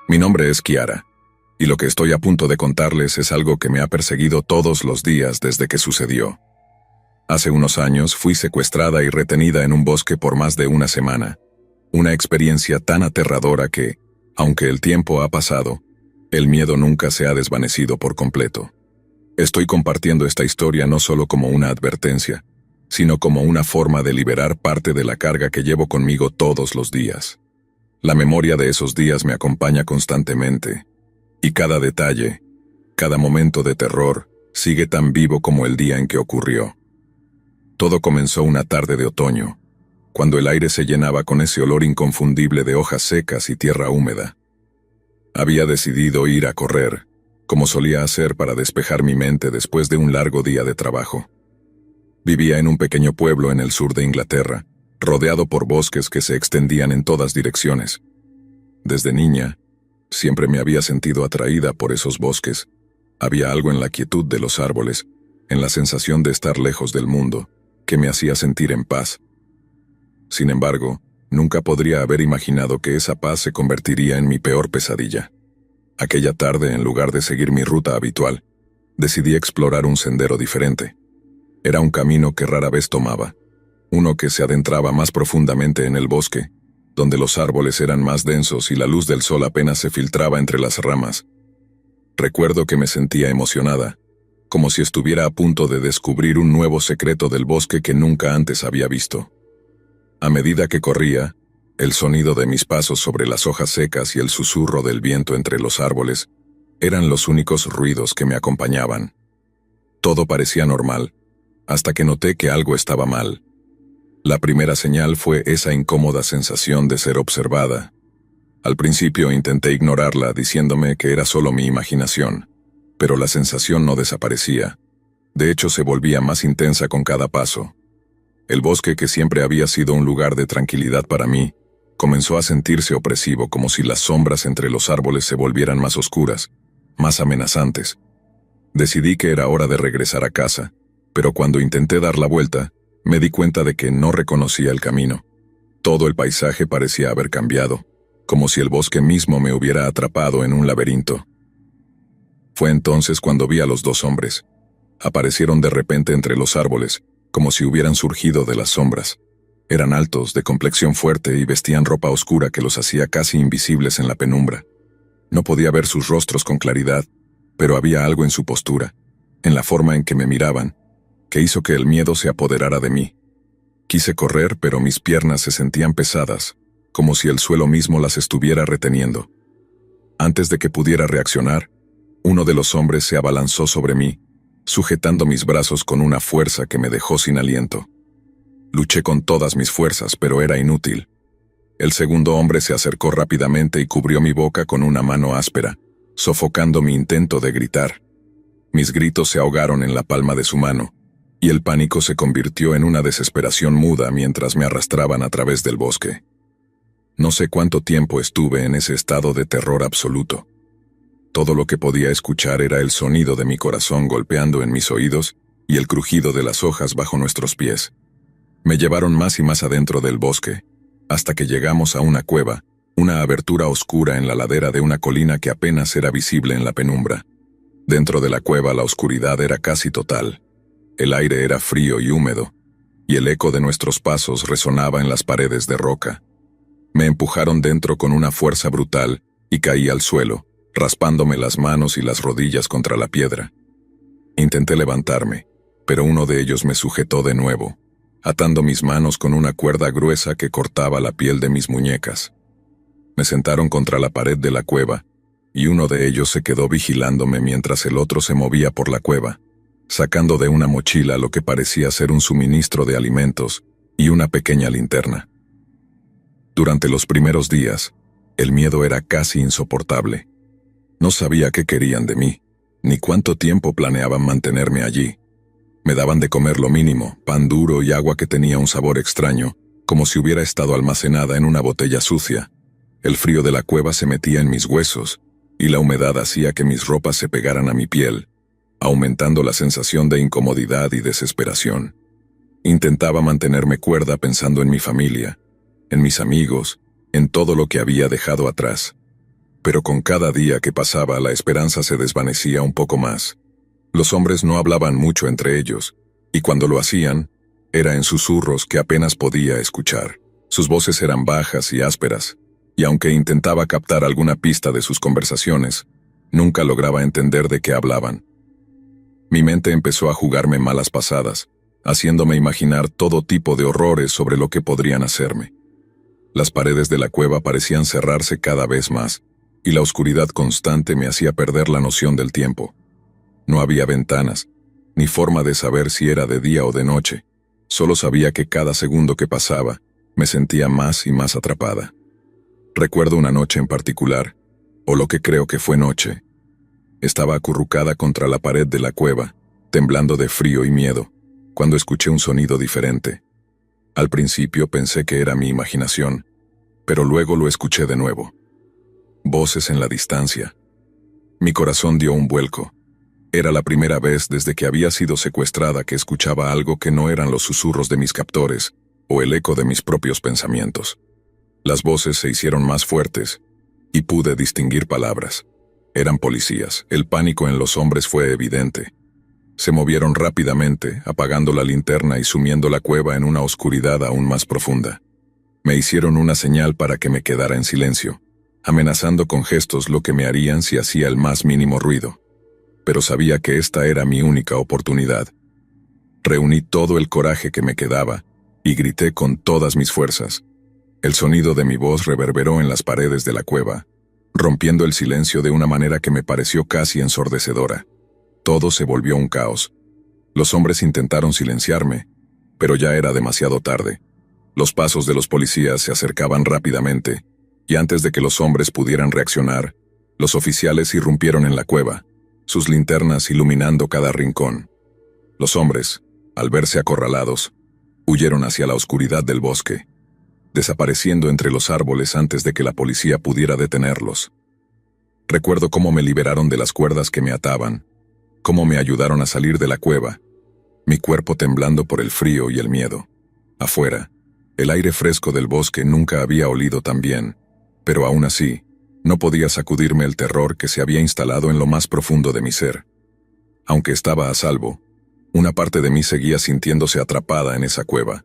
Mi nombre es Kiara, y lo que estoy a punto de contarles es algo que me ha perseguido todos los días desde que sucedió. Hace unos años fui secuestrada y retenida en un bosque por más de una semana, una experiencia tan aterradora que, aunque el tiempo ha pasado, el miedo nunca se ha desvanecido por completo. Estoy compartiendo esta historia no solo como una advertencia, sino como una forma de liberar parte de la carga que llevo conmigo todos los días. La memoria de esos días me acompaña constantemente, y cada detalle, cada momento de terror, sigue tan vivo como el día en que ocurrió. Todo comenzó una tarde de otoño, cuando el aire se llenaba con ese olor inconfundible de hojas secas y tierra húmeda. Había decidido ir a correr, como solía hacer para despejar mi mente después de un largo día de trabajo. Vivía en un pequeño pueblo en el sur de Inglaterra, rodeado por bosques que se extendían en todas direcciones. Desde niña, siempre me había sentido atraída por esos bosques. Había algo en la quietud de los árboles, en la sensación de estar lejos del mundo, que me hacía sentir en paz. Sin embargo, nunca podría haber imaginado que esa paz se convertiría en mi peor pesadilla. Aquella tarde, en lugar de seguir mi ruta habitual, decidí explorar un sendero diferente. Era un camino que rara vez tomaba, uno que se adentraba más profundamente en el bosque, donde los árboles eran más densos y la luz del sol apenas se filtraba entre las ramas. Recuerdo que me sentía emocionada, como si estuviera a punto de descubrir un nuevo secreto del bosque que nunca antes había visto. A medida que corría, el sonido de mis pasos sobre las hojas secas y el susurro del viento entre los árboles eran los únicos ruidos que me acompañaban. Todo parecía normal, hasta que noté que algo estaba mal. La primera señal fue esa incómoda sensación de ser observada. Al principio intenté ignorarla diciéndome que era solo mi imaginación, pero la sensación no desaparecía. De hecho, se volvía más intensa con cada paso. El bosque, que siempre había sido un lugar de tranquilidad para mí, comenzó a sentirse opresivo, como si las sombras entre los árboles se volvieran más oscuras, más amenazantes. Decidí que era hora de regresar a casa, pero cuando intenté dar la vuelta, me di cuenta de que no reconocía el camino. Todo el paisaje parecía haber cambiado, como si el bosque mismo me hubiera atrapado en un laberinto. Fue entonces cuando vi a los dos hombres. Aparecieron de repente entre los árboles, como si hubieran surgido de las sombras. Eran altos, de complexión fuerte y vestían ropa oscura que los hacía casi invisibles en la penumbra. No podía ver sus rostros con claridad, pero había algo en su postura, en la forma en que me miraban, que hizo que el miedo se apoderara de mí. Quise correr, pero mis piernas se sentían pesadas, como si el suelo mismo las estuviera reteniendo. Antes de que pudiera reaccionar, uno de los hombres se abalanzó sobre mí, sujetando mis brazos con una fuerza que me dejó sin aliento. Luché con todas mis fuerzas, pero era inútil. El segundo hombre se acercó rápidamente y cubrió mi boca con una mano áspera, sofocando mi intento de gritar. Mis gritos se ahogaron en la palma de su mano, y el pánico se convirtió en una desesperación muda mientras me arrastraban a través del bosque. No sé cuánto tiempo estuve en ese estado de terror absoluto. Todo lo que podía escuchar era el sonido de mi corazón golpeando en mis oídos y el crujido de las hojas bajo nuestros pies. Me llevaron más y más adentro del bosque, hasta que llegamos a una cueva, una abertura oscura en la ladera de una colina que apenas era visible en la penumbra. Dentro de la cueva la oscuridad era casi total. El aire era frío y húmedo, y el eco de nuestros pasos resonaba en las paredes de roca. Me empujaron dentro con una fuerza brutal y caí al suelo, raspándome las manos y las rodillas contra la piedra. Intenté levantarme, pero uno de ellos me sujetó de nuevo, atando mis manos con una cuerda gruesa que cortaba la piel de mis muñecas. Me sentaron contra la pared de la cueva, y uno de ellos se quedó vigilándome mientras el otro se movía por la cueva, sacando de una mochila lo que parecía ser un suministro de alimentos y una pequeña linterna. Durante los primeros días, el miedo era casi insoportable. No sabía qué querían de mí, ni cuánto tiempo planeaban mantenerme allí. Me daban de comer lo mínimo, pan duro y agua que tenía un sabor extraño, como si hubiera estado almacenada en una botella sucia. El frío de la cueva se metía en mis huesos, y la humedad hacía que mis ropas se pegaran a mi piel, aumentando la sensación de incomodidad y desesperación. Intentaba mantenerme cuerda pensando en mi familia, en mis amigos, en todo lo que había dejado atrás. Pero con cada día que pasaba la esperanza se desvanecía un poco más. Los hombres no hablaban mucho entre ellos, y cuando lo hacían, era en susurros que apenas podía escuchar. Sus voces eran bajas y ásperas, y aunque intentaba captar alguna pista de sus conversaciones, nunca lograba entender de qué hablaban. Mi mente empezó a jugarme malas pasadas, haciéndome imaginar todo tipo de horrores sobre lo que podrían hacerme. Las paredes de la cueva parecían cerrarse cada vez más, y la oscuridad constante me hacía perder la noción del tiempo. No había ventanas, ni forma de saber si era de día o de noche. Solo sabía que cada segundo que pasaba, me sentía más y más atrapada. Recuerdo una noche en particular, o lo que creo que fue noche. Estaba acurrucada contra la pared de la cueva, temblando de frío y miedo, cuando escuché un sonido diferente. Al principio pensé que era mi imaginación, pero luego lo escuché de nuevo. Voces en la distancia. Mi corazón dio un vuelco. Era la primera vez desde que había sido secuestrada que escuchaba algo que no eran los susurros de mis captores o el eco de mis propios pensamientos. Las voces se hicieron más fuertes y pude distinguir palabras. Eran policías. El pánico en los hombres fue evidente. Se movieron rápidamente, apagando la linterna y sumiendo la cueva en una oscuridad aún más profunda. Me hicieron una señal para que me quedara en silencio, amenazando con gestos lo que me harían si hacía el más mínimo ruido. Pero sabía que esta era mi única oportunidad. Reuní todo el coraje que me quedaba y grité con todas mis fuerzas. El sonido de mi voz reverberó en las paredes de la cueva, rompiendo el silencio de una manera que me pareció casi ensordecedora. Todo se volvió un caos. Los hombres intentaron silenciarme, pero ya era demasiado tarde. Los pasos de los policías se acercaban rápidamente, y antes de que los hombres pudieran reaccionar, los oficiales irrumpieron en la cueva, sus linternas iluminando cada rincón. Los hombres, al verse acorralados, huyeron hacia la oscuridad del bosque, desapareciendo entre los árboles antes de que la policía pudiera detenerlos. Recuerdo cómo me liberaron de las cuerdas que me ataban, cómo me ayudaron a salir de la cueva, mi cuerpo temblando por el frío y el miedo. Afuera, el aire fresco del bosque nunca había olido tan bien, pero aún así, no podía sacudirme el terror que se había instalado en lo más profundo de mi ser. Aunque estaba a salvo, una parte de mí seguía sintiéndose atrapada en esa cueva,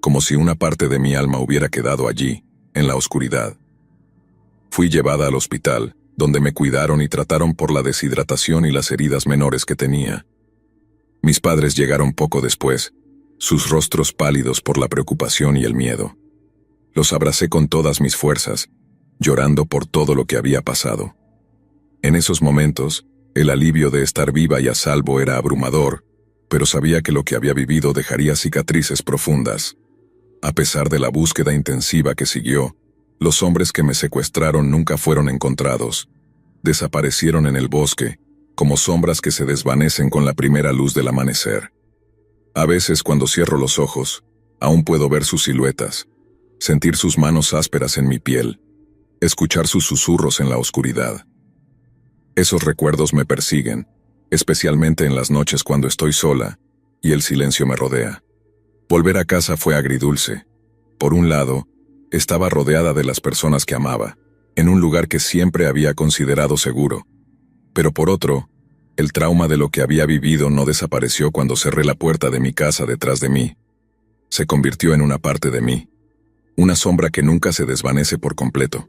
como si una parte de mi alma hubiera quedado allí, en la oscuridad. Fui llevada al hospital, donde me cuidaron y trataron por la deshidratación y las heridas menores que tenía. Mis padres llegaron poco después, sus rostros pálidos por la preocupación y el miedo. Los abracé con todas mis fuerzas, llorando por todo lo que había pasado. En esos momentos, el alivio de estar viva y a salvo era abrumador, pero sabía que lo que había vivido dejaría cicatrices profundas. A pesar de la búsqueda intensiva que siguió, los hombres que me secuestraron nunca fueron encontrados. Desaparecieron en el bosque, como sombras que se desvanecen con la primera luz del amanecer. A veces cuando cierro los ojos, aún puedo ver sus siluetas, sentir sus manos ásperas en mi piel, escuchar sus susurros en la oscuridad. Esos recuerdos me persiguen, especialmente en las noches cuando estoy sola y el silencio me rodea. Volver a casa fue agridulce. Por un lado, estaba rodeada de las personas que amaba, en un lugar que siempre había considerado seguro. Pero por otro, el trauma de lo que había vivido no desapareció cuando cerré la puerta de mi casa detrás de mí. Se convirtió en una parte de mí, una sombra que nunca se desvanece por completo.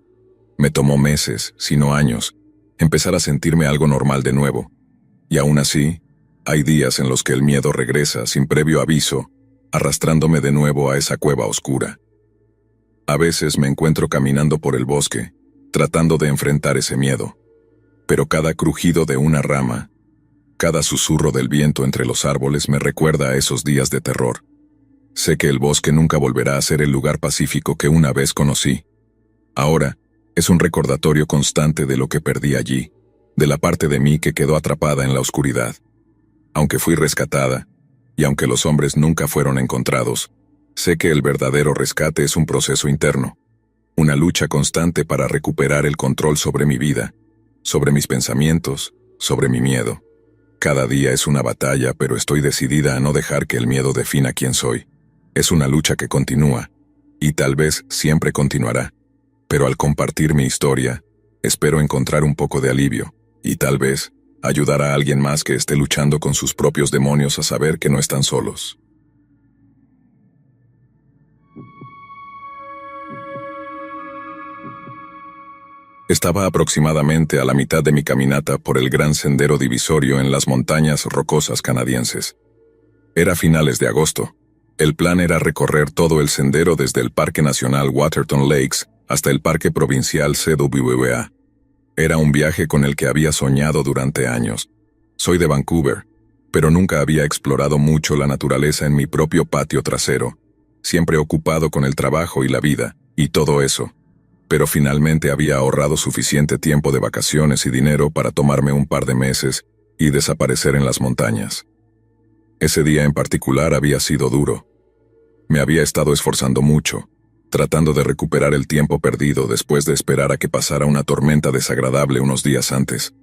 Me tomó meses, si no años, empezar a sentirme algo normal de nuevo. Y aún así, hay días en los que el miedo regresa sin previo aviso, arrastrándome de nuevo a esa cueva oscura. A veces me encuentro caminando por el bosque, tratando de enfrentar ese miedo. Pero cada crujido de una rama, cada susurro del viento entre los árboles me recuerda a esos días de terror. Sé que el bosque nunca volverá a ser el lugar pacífico que una vez conocí. Ahora, es un recordatorio constante de lo que perdí allí, de la parte de mí que quedó atrapada en la oscuridad. Aunque fui rescatada, y aunque los hombres nunca fueron encontrados, sé que el verdadero rescate es un proceso interno, una lucha constante para recuperar el control sobre mi vida, sobre mis pensamientos, sobre mi miedo. Cada día es una batalla, pero estoy decidida a no dejar que el miedo defina quién soy. Es una lucha que continúa, y tal vez siempre continuará. Pero al compartir mi historia, espero encontrar un poco de alivio, y tal vez ayudar a alguien más que esté luchando con sus propios demonios a saber que no están solos. Estaba aproximadamente a la mitad de mi caminata por el gran sendero divisorio en las montañas rocosas canadienses. Era finales de agosto. El plan era recorrer todo el sendero desde el Parque Nacional Waterton Lakes hasta el Parque Provincial CWA. Era un viaje con el que había soñado durante años. Soy de Vancouver, pero nunca había explorado mucho la naturaleza en mi propio patio trasero, siempre ocupado con el trabajo y la vida, y todo eso. Pero finalmente había ahorrado suficiente tiempo de vacaciones y dinero para tomarme un par de meses y desaparecer en las montañas. Ese día en particular había sido duro. Me había estado esforzando mucho, tratando de recuperar el tiempo perdido después de esperar a que pasara una tormenta desagradable unos días antes.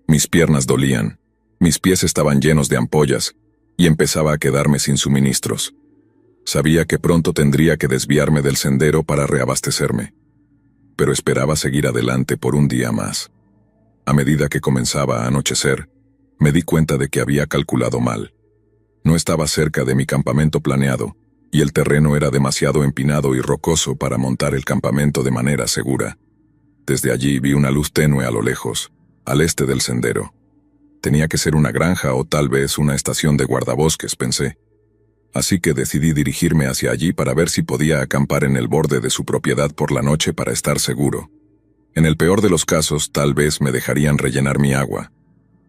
Mis piernas dolían, mis pies estaban llenos de ampollas, y empezaba a quedarme sin suministros. Sabía que pronto tendría que desviarme del sendero para reabastecerme, pero esperaba seguir adelante por un día más. A medida que comenzaba a anochecer, me di cuenta de que había calculado mal. No estaba cerca de mi campamento planeado, y el terreno era demasiado empinado y rocoso para montar el campamento de manera segura. Desde allí vi una luz tenue a lo lejos, al este del sendero. Tenía que ser una granja o tal vez una estación de guardabosques, pensé. Así que decidí dirigirme hacia allí para ver si podía acampar en el borde de su propiedad por la noche para estar seguro. En el peor de los casos, tal vez me dejarían rellenar mi agua.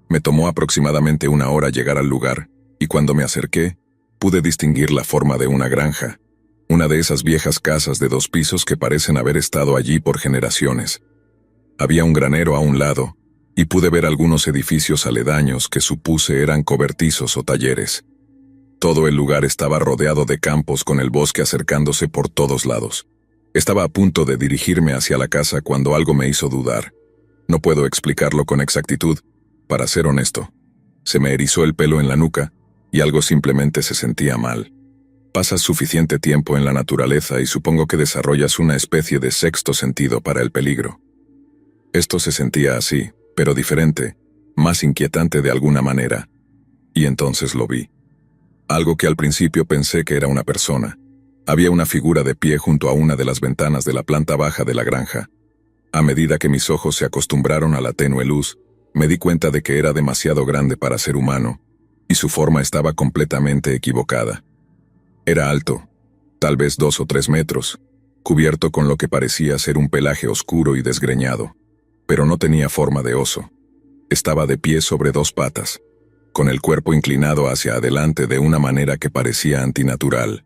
Me tomó aproximadamente una hora llegar al lugar, y cuando me acerqué, pude distinguir la forma de una granja, una de esas viejas casas de 2 pisos que parecen haber estado allí por generaciones. Había un granero a un lado, y pude ver algunos edificios aledaños que supuse eran cobertizos o talleres. Todo el lugar estaba rodeado de campos con el bosque acercándose por todos lados. Estaba a punto de dirigirme hacia la casa cuando algo me hizo dudar. No puedo explicarlo con exactitud, para ser honesto. Se me erizó el pelo en la nuca, y algo simplemente se sentía mal. Pasas suficiente tiempo en la naturaleza y supongo que desarrollas una especie de sexto sentido para el peligro. Esto se sentía así, pero diferente, más inquietante de alguna manera. Y entonces lo vi. Algo que al principio pensé que era una persona. Había una figura de pie junto a una de las ventanas de la planta baja de la granja. A medida que mis ojos se acostumbraron a la tenue luz, me di cuenta de que era demasiado grande para ser humano, y su forma estaba completamente equivocada. Era alto, tal vez 2 o 3 metros, cubierto con lo que parecía ser un pelaje oscuro y desgreñado, pero no tenía forma de oso. Estaba de pie sobre 2 patas, con el cuerpo inclinado hacia adelante de una manera que parecía antinatural.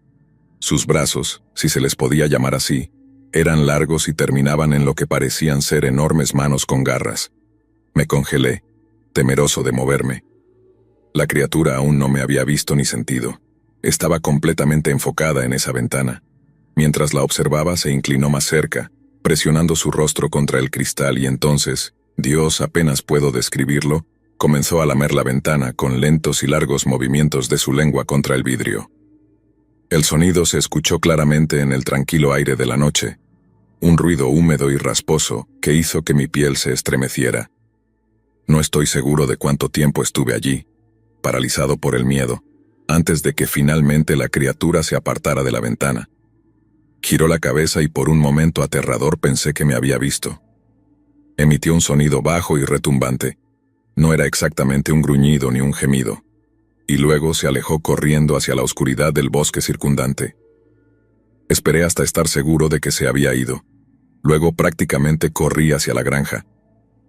Sus brazos, si se les podía llamar así, eran largos y terminaban en lo que parecían ser enormes manos con garras. Me congelé, temeroso de moverme. La criatura aún no me había visto ni sentido. Estaba completamente enfocada en esa ventana. Mientras la observaba, se inclinó más cerca, presionando su rostro contra el cristal y entonces, Dios, apenas puedo describirlo, comenzó a lamer la ventana con lentos y largos movimientos de su lengua contra el vidrio. El sonido se escuchó claramente en el tranquilo aire de la noche, un ruido húmedo y rasposo que hizo que mi piel se estremeciera. No estoy seguro de cuánto tiempo estuve allí, paralizado por el miedo, antes de que finalmente la criatura se apartara de la ventana. Giró la cabeza y por un momento aterrador pensé que me había visto. Emitió un sonido bajo y retumbante. No era exactamente un gruñido ni un gemido. Y luego se alejó corriendo hacia la oscuridad del bosque circundante. Esperé hasta estar seguro de que se había ido. Luego prácticamente corrí hacia la granja.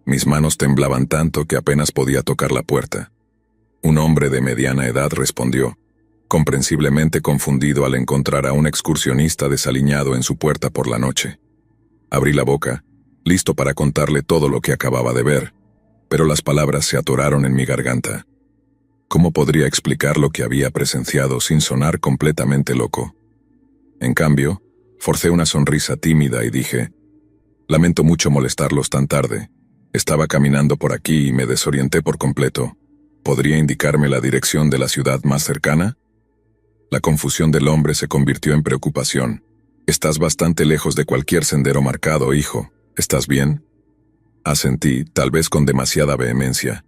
Mis manos temblaban tanto que apenas podía tocar la puerta. Un hombre de mediana edad respondió, comprensiblemente confundido al encontrar a un excursionista desaliñado en su puerta por la noche. Abrí la boca, listo para contarle todo lo que acababa de ver, pero las palabras se atoraron en mi garganta. ¿Cómo podría explicar lo que había presenciado sin sonar completamente loco? En cambio, forcé una sonrisa tímida y dije, lamento mucho molestarlos tan tarde. Estaba caminando por aquí y me desorienté por completo. ¿Podría indicarme la dirección de la ciudad más cercana? La confusión del hombre se convirtió en preocupación. Estás bastante lejos de cualquier sendero marcado, hijo. ¿Estás bien? Asentí, tal vez con demasiada vehemencia.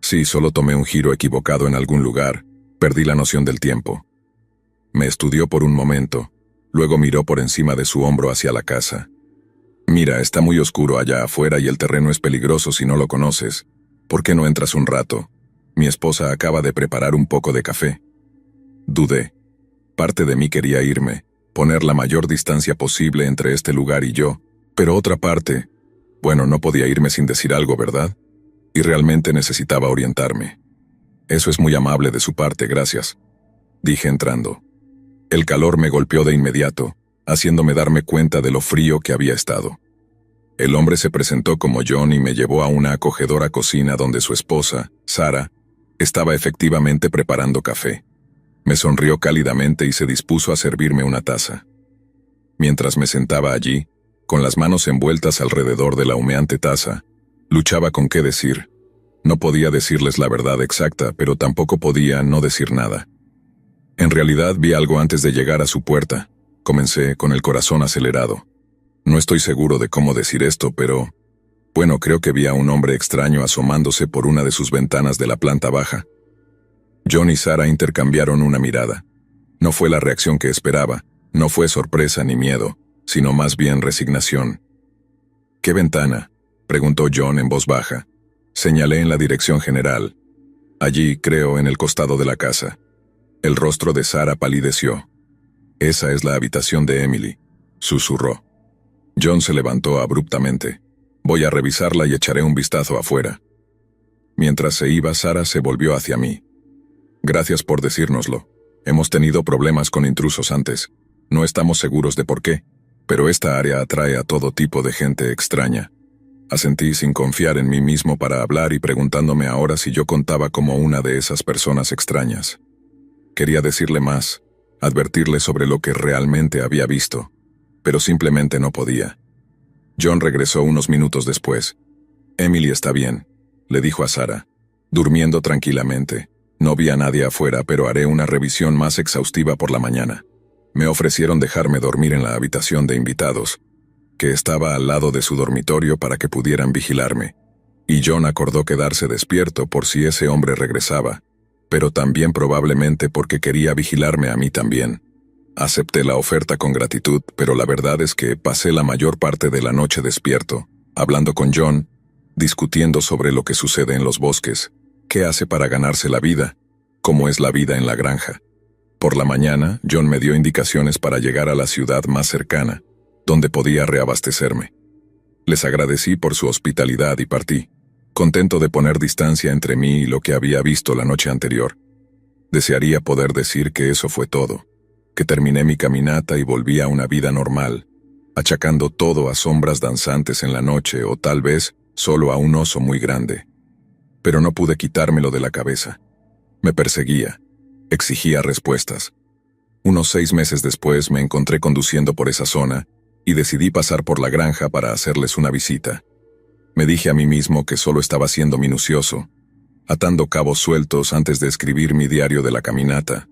Sí, solo tomé un giro equivocado en algún lugar. Perdí la noción del tiempo. Me estudió por un momento, luego miró por encima de su hombro hacia la casa. Mira, está muy oscuro allá afuera y el terreno es peligroso si no lo conoces. ¿Por qué no entras un rato? Mi esposa acaba de preparar un poco de café. Dudé. Parte de mí quería irme, poner la mayor distancia posible entre este lugar y yo, pero otra parte, bueno, no podía irme sin decir algo, ¿verdad? Y realmente necesitaba orientarme. Eso es muy amable de su parte, gracias, dije entrando. El calor me golpeó de inmediato, haciéndome darme cuenta de lo frío que había estado. El hombre se presentó como John y me llevó a una acogedora cocina donde su esposa, Sara, estaba efectivamente preparando café. Me sonrió cálidamente y se dispuso a servirme una taza. Mientras me sentaba allí, con las manos envueltas alrededor de la humeante taza, luchaba con qué decir. No podía decirles la verdad exacta, pero tampoco podía no decir nada. En realidad vi algo antes de llegar a su puerta. Comencé con el corazón acelerado. No estoy seguro de cómo decir esto, pero... Bueno, creo que vi a un hombre extraño asomándose por una de sus ventanas de la planta baja. John y Sara intercambiaron una mirada. No fue la reacción que esperaba, no fue sorpresa ni miedo, sino más bien resignación. ¿Qué ventana?, preguntó John en voz baja. Señalé en la dirección general. Allí, creo, en el costado de la casa. El rostro de Sara palideció. Esa es la habitación de Emily, susurró. John se levantó abruptamente. Voy a revisarla y echaré un vistazo afuera. Mientras se iba, Sara se volvió hacia mí. Gracias por decírnoslo. Hemos tenido problemas con intrusos antes. No estamos seguros de por qué, pero esta área atrae a todo tipo de gente extraña. Asentí sin confiar en mí mismo para hablar y preguntándome ahora si yo contaba como una de esas personas extrañas. Quería decirle más, advertirle sobre lo que realmente había visto, pero simplemente no podía. John regresó unos minutos después. Emily está bien, le dijo a Sara, durmiendo tranquilamente. No vi a nadie afuera, pero haré una revisión más exhaustiva por la mañana. Me ofrecieron dejarme dormir en la habitación de invitados, que estaba al lado de su dormitorio para que pudieran vigilarme, y John acordó quedarse despierto por si ese hombre regresaba, pero también probablemente porque quería vigilarme a mí también. Acepté la oferta con gratitud, pero la verdad es que pasé la mayor parte de la noche despierto, hablando con John, discutiendo sobre lo que sucede en los bosques, qué hace para ganarse la vida, cómo es la vida en la granja. Por la mañana, John me dio indicaciones para llegar a la ciudad más cercana, donde podía reabastecerme. Les agradecí por su hospitalidad y partí, contento de poner distancia entre mí y lo que había visto la noche anterior. Desearía poder decir que eso fue todo, que terminé mi caminata y volví a una vida normal, achacando todo a sombras danzantes en la noche o tal vez solo a un oso muy grande. Pero no pude quitármelo de la cabeza. Me perseguía, exigía respuestas. Unos 6 meses después me encontré conduciendo por esa zona y decidí pasar por la granja para hacerles una visita. Me dije a mí mismo que solo estaba siendo minucioso, atando cabos sueltos antes de escribir mi diario de la caminata,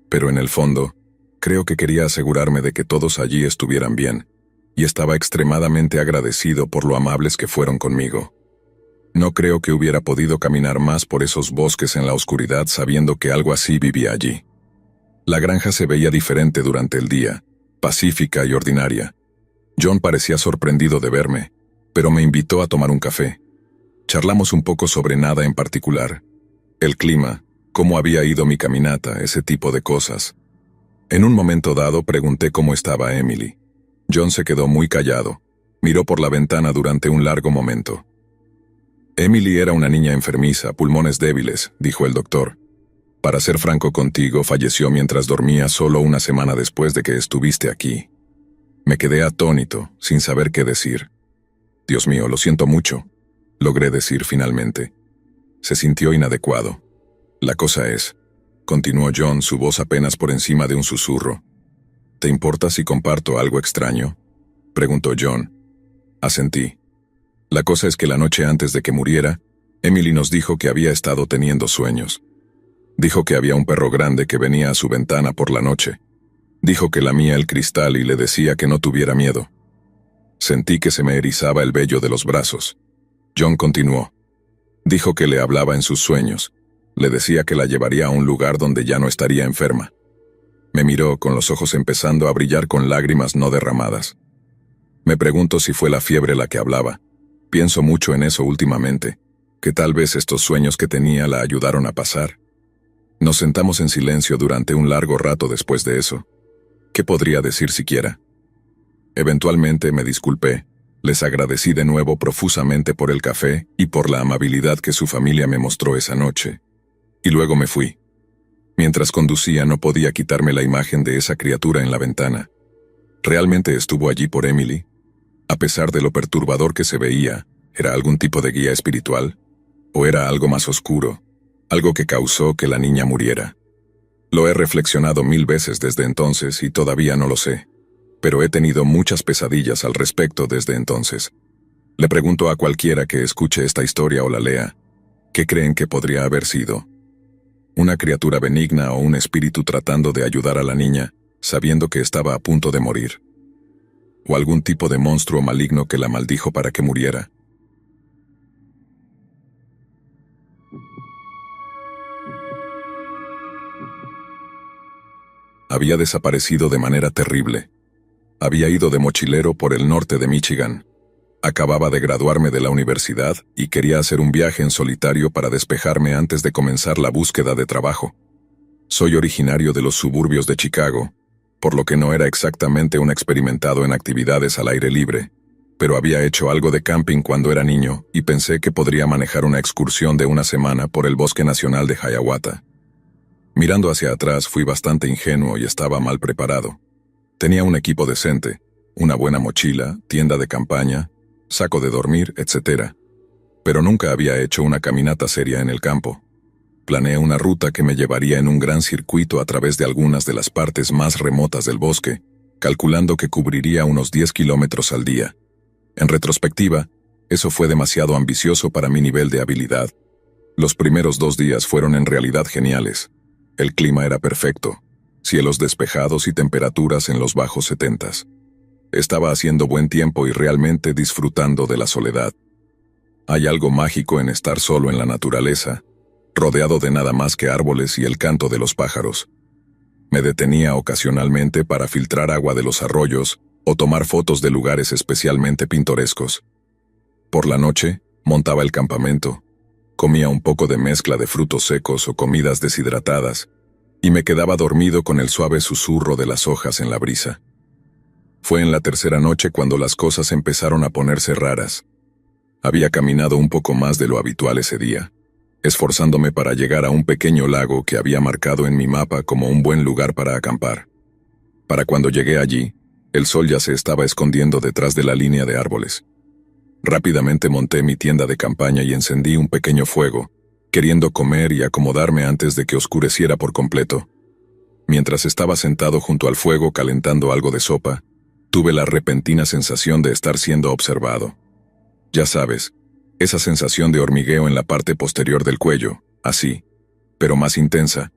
pero en el fondo, creo que quería asegurarme de que todos allí estuvieran bien, y estaba extremadamente agradecido por lo amables que fueron conmigo. No creo que hubiera podido caminar más por esos bosques en la oscuridad sabiendo que algo así vivía allí. La granja se veía diferente durante el día, pacífica y ordinaria. John parecía sorprendido de verme, pero me invitó a tomar un café. Charlamos un poco sobre nada en particular. El clima, cómo había ido mi caminata, ese tipo de cosas. En un momento dado pregunté cómo estaba Emily. John se quedó muy callado. Miró por la ventana durante un largo momento. Emily era una niña enfermiza, pulmones débiles, dijo el doctor. Para ser franco contigo, falleció mientras dormía solo una semana después de que estuviste aquí. Me quedé atónito, sin saber qué decir. Dios mío, lo siento mucho, logré decir finalmente. Se sintió inadecuado. La cosa es, continuó John, su voz apenas por encima de un susurro. ¿Te importa si comparto algo extraño?, preguntó John. Asentí. La cosa es que la noche antes de que muriera, Emily nos dijo que había estado teniendo sueños. Dijo que había un perro grande que venía a su ventana por la noche. Dijo que lamía el cristal y le decía que no tuviera miedo. Sentí que se me erizaba el vello de los brazos. John continuó. Dijo que le hablaba en sus sueños. Le decía que la llevaría a un lugar donde ya no estaría enferma. Me miró con los ojos empezando a brillar con lágrimas no derramadas. Me pregunto si fue la fiebre la que hablaba. Pienso mucho en eso últimamente, que tal vez estos sueños que tenía la ayudaron a pasar. Nos sentamos en silencio durante un largo rato después de eso. ¿Qué podría decir siquiera? Eventualmente me disculpé. Les agradecí de nuevo profusamente por el café y por la amabilidad que su familia me mostró esa noche. Y luego me fui. Mientras conducía no podía quitarme la imagen de esa criatura en la ventana. ¿Realmente estuvo allí por Emily? A pesar de lo perturbador que se veía, ¿era algún tipo de guía espiritual? ¿O era algo más oscuro? Algo que causó que la niña muriera. Lo he reflexionado 1000 veces desde entonces y todavía no lo sé. Pero he tenido muchas pesadillas al respecto desde entonces. Le pregunto a cualquiera que escuche esta historia o la lea, ¿qué creen que podría haber sido? ¿Una criatura benigna o un espíritu tratando de ayudar a la niña, sabiendo que estaba a punto de morir? ¿O algún tipo de monstruo maligno que la maldijo para que muriera? Había desaparecido de manera terrible. Había ido de mochilero por el norte de Michigan. Acababa de graduarme de la universidad y quería hacer un viaje en solitario para despejarme antes de comenzar la búsqueda de trabajo. Soy originario de los suburbios de Chicago, por lo que no era exactamente un experimentado en actividades al aire libre, pero había hecho algo de camping cuando era niño y pensé que podría manejar una excursión de una semana por el Bosque Nacional de Hiawatha. Mirando hacia atrás fui bastante ingenuo y estaba mal preparado. Tenía un equipo decente, una buena mochila, tienda de campaña, saco de dormir, etc. Pero nunca había hecho una caminata seria en el campo. Planeé una ruta que me llevaría en un gran circuito a través de algunas de las partes más remotas del bosque, calculando que cubriría unos 10 kilómetros al día. En retrospectiva, eso fue demasiado ambicioso para mi nivel de habilidad. Los primeros 2 días fueron en realidad geniales. El clima era perfecto. Cielos despejados y temperaturas en los bajos 70s. Estaba haciendo buen tiempo y realmente disfrutando de la soledad. Hay algo mágico en estar solo en la naturaleza, rodeado de nada más que árboles y el canto de los pájaros. Me detenía ocasionalmente para filtrar agua de los arroyos o tomar fotos de lugares especialmente pintorescos. Por la noche, montaba el campamento, comía un poco de mezcla de frutos secos o comidas deshidratadas, y me quedaba dormido con el suave susurro de las hojas en la brisa. Fue en la tercera noche cuando las cosas empezaron a ponerse raras. Había caminado un poco más de lo habitual ese día, esforzándome para llegar a un pequeño lago que había marcado en mi mapa como un buen lugar para acampar. Para cuando llegué allí, el sol ya se estaba escondiendo detrás de la línea de árboles. Rápidamente monté mi tienda de campaña y encendí un pequeño fuego, queriendo comer y acomodarme antes de que oscureciera por completo. Mientras estaba sentado junto al fuego calentando algo de sopa, tuve la repentina sensación de estar siendo observado. Ya sabes, esa sensación de hormigueo en la parte posterior del cuello, así, pero más intensa.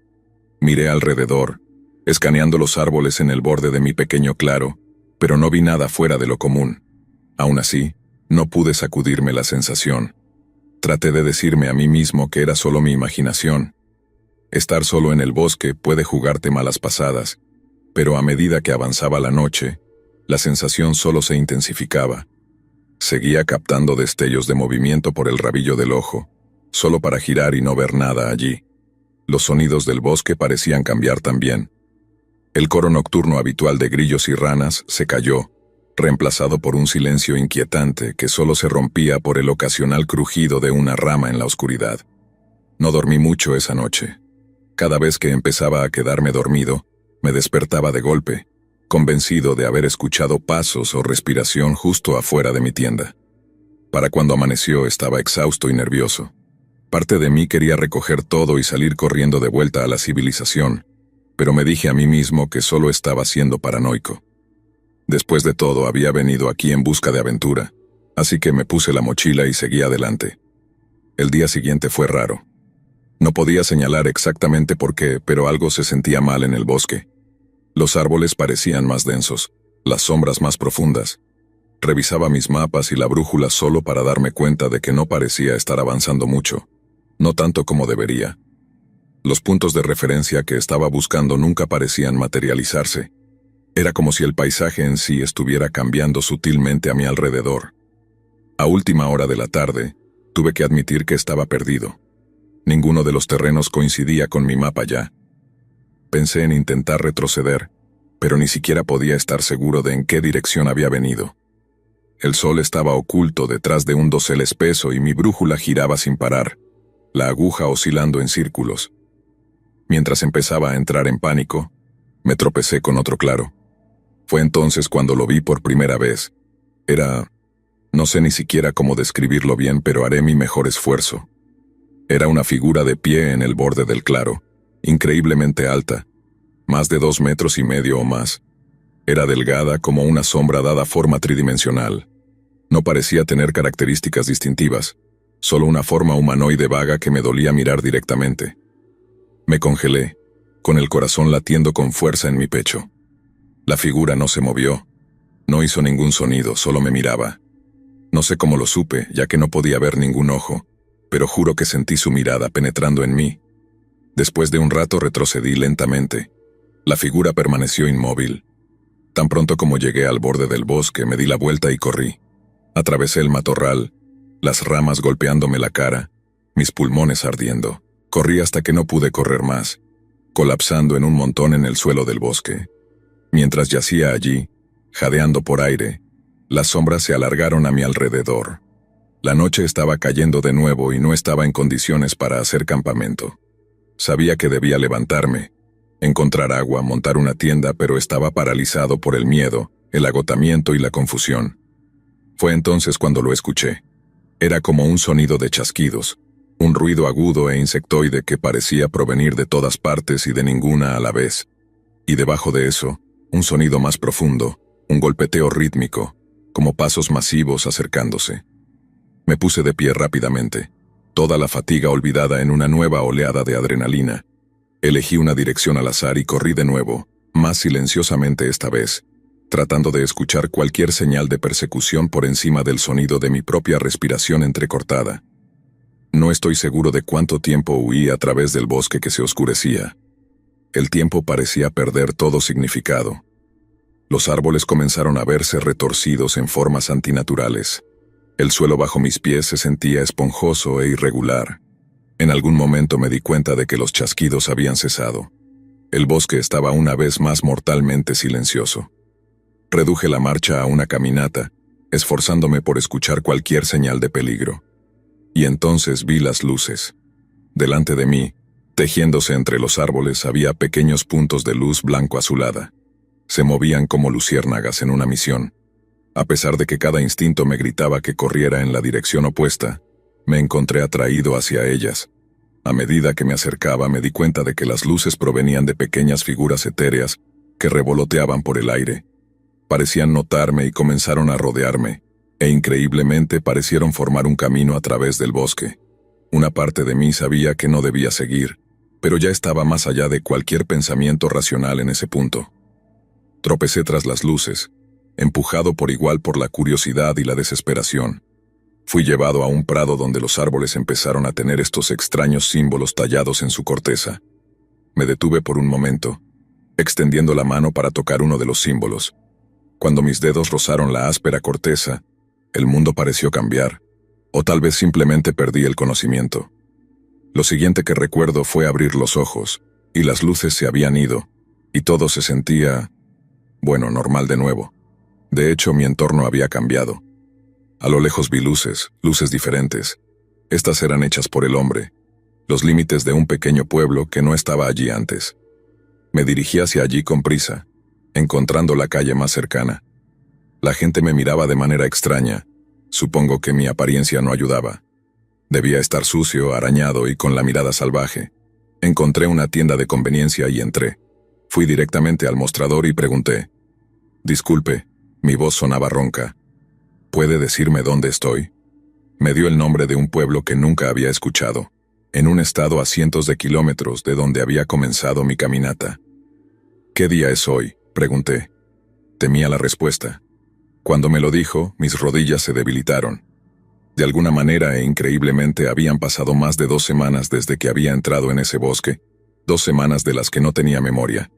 Miré alrededor, escaneando los árboles en el borde de mi pequeño claro, pero no vi nada fuera de lo común. Aún así, no pude sacudirme la sensación. Traté de decirme a mí mismo que era solo mi imaginación. Estar solo en el bosque puede jugarte malas pasadas, pero a medida que avanzaba la noche, la sensación solo se intensificaba. Seguía captando destellos de movimiento por el rabillo del ojo, solo para girar y no ver nada allí. Los sonidos del bosque parecían cambiar también. El coro nocturno habitual de grillos y ranas se cayó, reemplazado por un silencio inquietante que solo se rompía por el ocasional crujido de una rama en la oscuridad. No dormí mucho esa noche. Cada vez que empezaba a quedarme dormido, me despertaba de golpe, convencido de haber escuchado pasos o respiración justo afuera de mi tienda. Para cuando amaneció estaba exhausto y nervioso. Parte de mí quería recoger todo y salir corriendo de vuelta a la civilización, pero me dije a mí mismo que solo estaba siendo paranoico. Después de todo, había venido aquí en busca de aventura, así que me puse la mochila y seguí adelante. El día siguiente fue raro. No podía señalar exactamente por qué, pero algo se sentía mal en el bosque. Los árboles parecían más densos, las sombras más profundas. Revisaba mis mapas y la brújula solo para darme cuenta de que no parecía estar avanzando mucho, no tanto como debería. Los puntos de referencia que estaba buscando nunca parecían materializarse. Era como si el paisaje en sí estuviera cambiando sutilmente a mi alrededor. A última hora de la tarde, tuve que admitir que estaba perdido. Ninguno de los terrenos coincidía con mi mapa ya. Pensé en intentar retroceder, pero ni siquiera podía estar seguro de en qué dirección había venido. El sol estaba oculto detrás de un dosel espeso y mi brújula giraba sin parar, la aguja oscilando en círculos. Mientras empezaba a entrar en pánico, me tropecé con otro claro. Fue entonces cuando lo vi por primera vez. No sé ni siquiera cómo describirlo bien, pero haré mi mejor esfuerzo. Era una figura de pie en el borde del claro, increíblemente alta, más de 2,5 metros o más. Era delgada como una sombra dada forma tridimensional. No parecía tener características distintivas, solo una forma humanoide vaga que me dolía mirar directamente. Me congelé, con el corazón latiendo con fuerza en mi pecho. La figura no se movió, no hizo ningún sonido, solo me miraba. No sé cómo lo supe, ya que no podía ver ningún ojo, pero juro que sentí su mirada penetrando en mí. Después de un rato retrocedí lentamente. La figura permaneció inmóvil. Tan pronto como llegué al borde del bosque, me di la vuelta y corrí. Atravesé el matorral, las ramas golpeándome la cara, mis pulmones ardiendo. Corrí hasta que no pude correr más, colapsando en un montón en el suelo del bosque. Mientras yacía allí, jadeando por aire, las sombras se alargaron a mi alrededor. La noche estaba cayendo de nuevo y no estaba en condiciones para hacer campamento. Sabía que debía levantarme, encontrar agua, montar una tienda, pero estaba paralizado por el miedo, el agotamiento y la confusión. Fue entonces cuando lo escuché. Era como un sonido de chasquidos, un ruido agudo e insectoide que parecía provenir de todas partes y de ninguna a la vez. Y debajo de eso, un sonido más profundo, un golpeteo rítmico, como pasos masivos acercándose. Me puse de pie rápidamente, toda la fatiga olvidada en una nueva oleada de adrenalina. Elegí una dirección al azar y corrí de nuevo, más silenciosamente esta vez, tratando de escuchar cualquier señal de persecución por encima del sonido de mi propia respiración entrecortada. No estoy seguro de cuánto tiempo huí a través del bosque que se oscurecía. El tiempo parecía perder todo significado. Los árboles comenzaron a verse retorcidos en formas antinaturales. El suelo bajo mis pies se sentía esponjoso e irregular. En algún momento me di cuenta de que los chasquidos habían cesado. El bosque estaba una vez más mortalmente silencioso. Reduje la marcha a una caminata, esforzándome por escuchar cualquier señal de peligro. Y entonces vi las luces. Delante de mí, tejiéndose entre los árboles, había pequeños puntos de luz blanco-azulada. Se movían como luciérnagas en una misión. A pesar de que cada instinto me gritaba que corriera en la dirección opuesta, me encontré atraído hacia ellas. A medida que me acercaba, me di cuenta de que las luces provenían de pequeñas figuras etéreas que revoloteaban por el aire. Parecían notarme y comenzaron a rodearme, e increíblemente parecieron formar un camino a través del bosque. Una parte de mí sabía que no debía seguir, pero ya estaba más allá de cualquier pensamiento racional en ese punto. Tropecé tras las luces, empujado por igual por la curiosidad y la desesperación. Fui llevado a un prado donde los árboles empezaron a tener estos extraños símbolos tallados en su corteza. Me detuve por un momento, extendiendo la mano para tocar uno de los símbolos. Cuando mis dedos rozaron la áspera corteza, el mundo pareció cambiar, o tal vez simplemente perdí el conocimiento. Lo siguiente que recuerdo fue abrir los ojos, y las luces se habían ido, y todo se sentía, normal de nuevo. De hecho, mi entorno había cambiado. A lo lejos vi luces diferentes. Estas eran hechas por el hombre, los límites de un pequeño pueblo que no estaba allí antes. Me dirigí hacia allí con prisa, encontrando la calle más cercana. La gente me miraba de manera extraña. Supongo que mi apariencia no ayudaba. Debía estar sucio, arañado y con la mirada salvaje. Encontré una tienda de conveniencia y entré. Fui directamente al mostrador y pregunté. «Disculpe», mi voz sonaba ronca. «¿Puede decirme dónde estoy?» Me dio el nombre de un pueblo que nunca había escuchado, en un estado a cientos de kilómetros de donde había comenzado mi caminata. ¿Qué día es hoy?, pregunté. Temía la respuesta. Cuando me lo dijo, mis rodillas se debilitaron. De alguna manera e increíblemente habían pasado más de 2 semanas desde que había entrado en ese bosque, 2 semanas de las que no tenía memoria.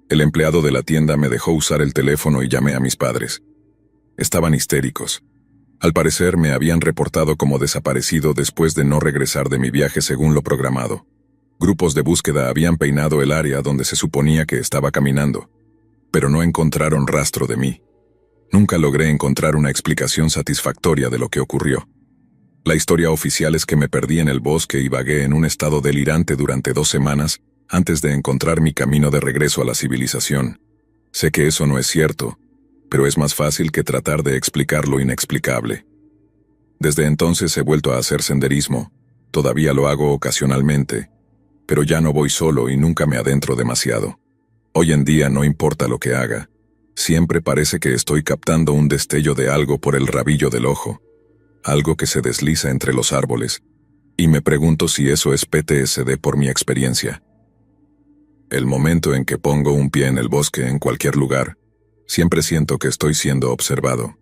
El empleado de la tienda me dejó usar el teléfono y llamé a mis padres. Estaban histéricos. Al parecer me habían reportado como desaparecido después de no regresar de mi viaje según lo programado. Grupos de búsqueda habían peinado el área donde se suponía que estaba caminando, pero no encontraron rastro de mí. Nunca logré encontrar una explicación satisfactoria de lo que ocurrió. La historia oficial es que me perdí en el bosque y vagué en un estado delirante durante 2 semanas antes de encontrar mi camino de regreso a la civilización. Sé que eso no es cierto, pero es más fácil que tratar de explicar lo inexplicable. Desde entonces he vuelto a hacer senderismo. Todavía lo hago ocasionalmente, pero ya no voy solo y nunca me adentro demasiado. Hoy en día no importa lo que haga. Siempre parece que estoy captando un destello de algo por el rabillo del ojo, algo que se desliza entre los árboles, y me pregunto si eso es PTSD por mi experiencia. El momento en que pongo un pie en el bosque en cualquier lugar, siempre siento que estoy siendo observado.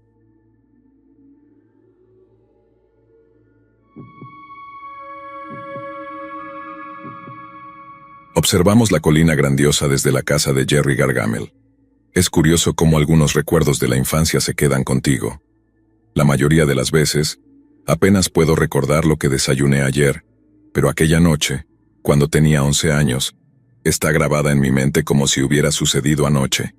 Observamos la colina grandiosa desde la casa de Jerry Gargamel. Es curioso cómo algunos recuerdos de la infancia se quedan contigo. La mayoría de las veces, apenas puedo recordar lo que desayuné ayer, pero aquella noche, cuando tenía 11 años, está grabada en mi mente como si hubiera sucedido anoche.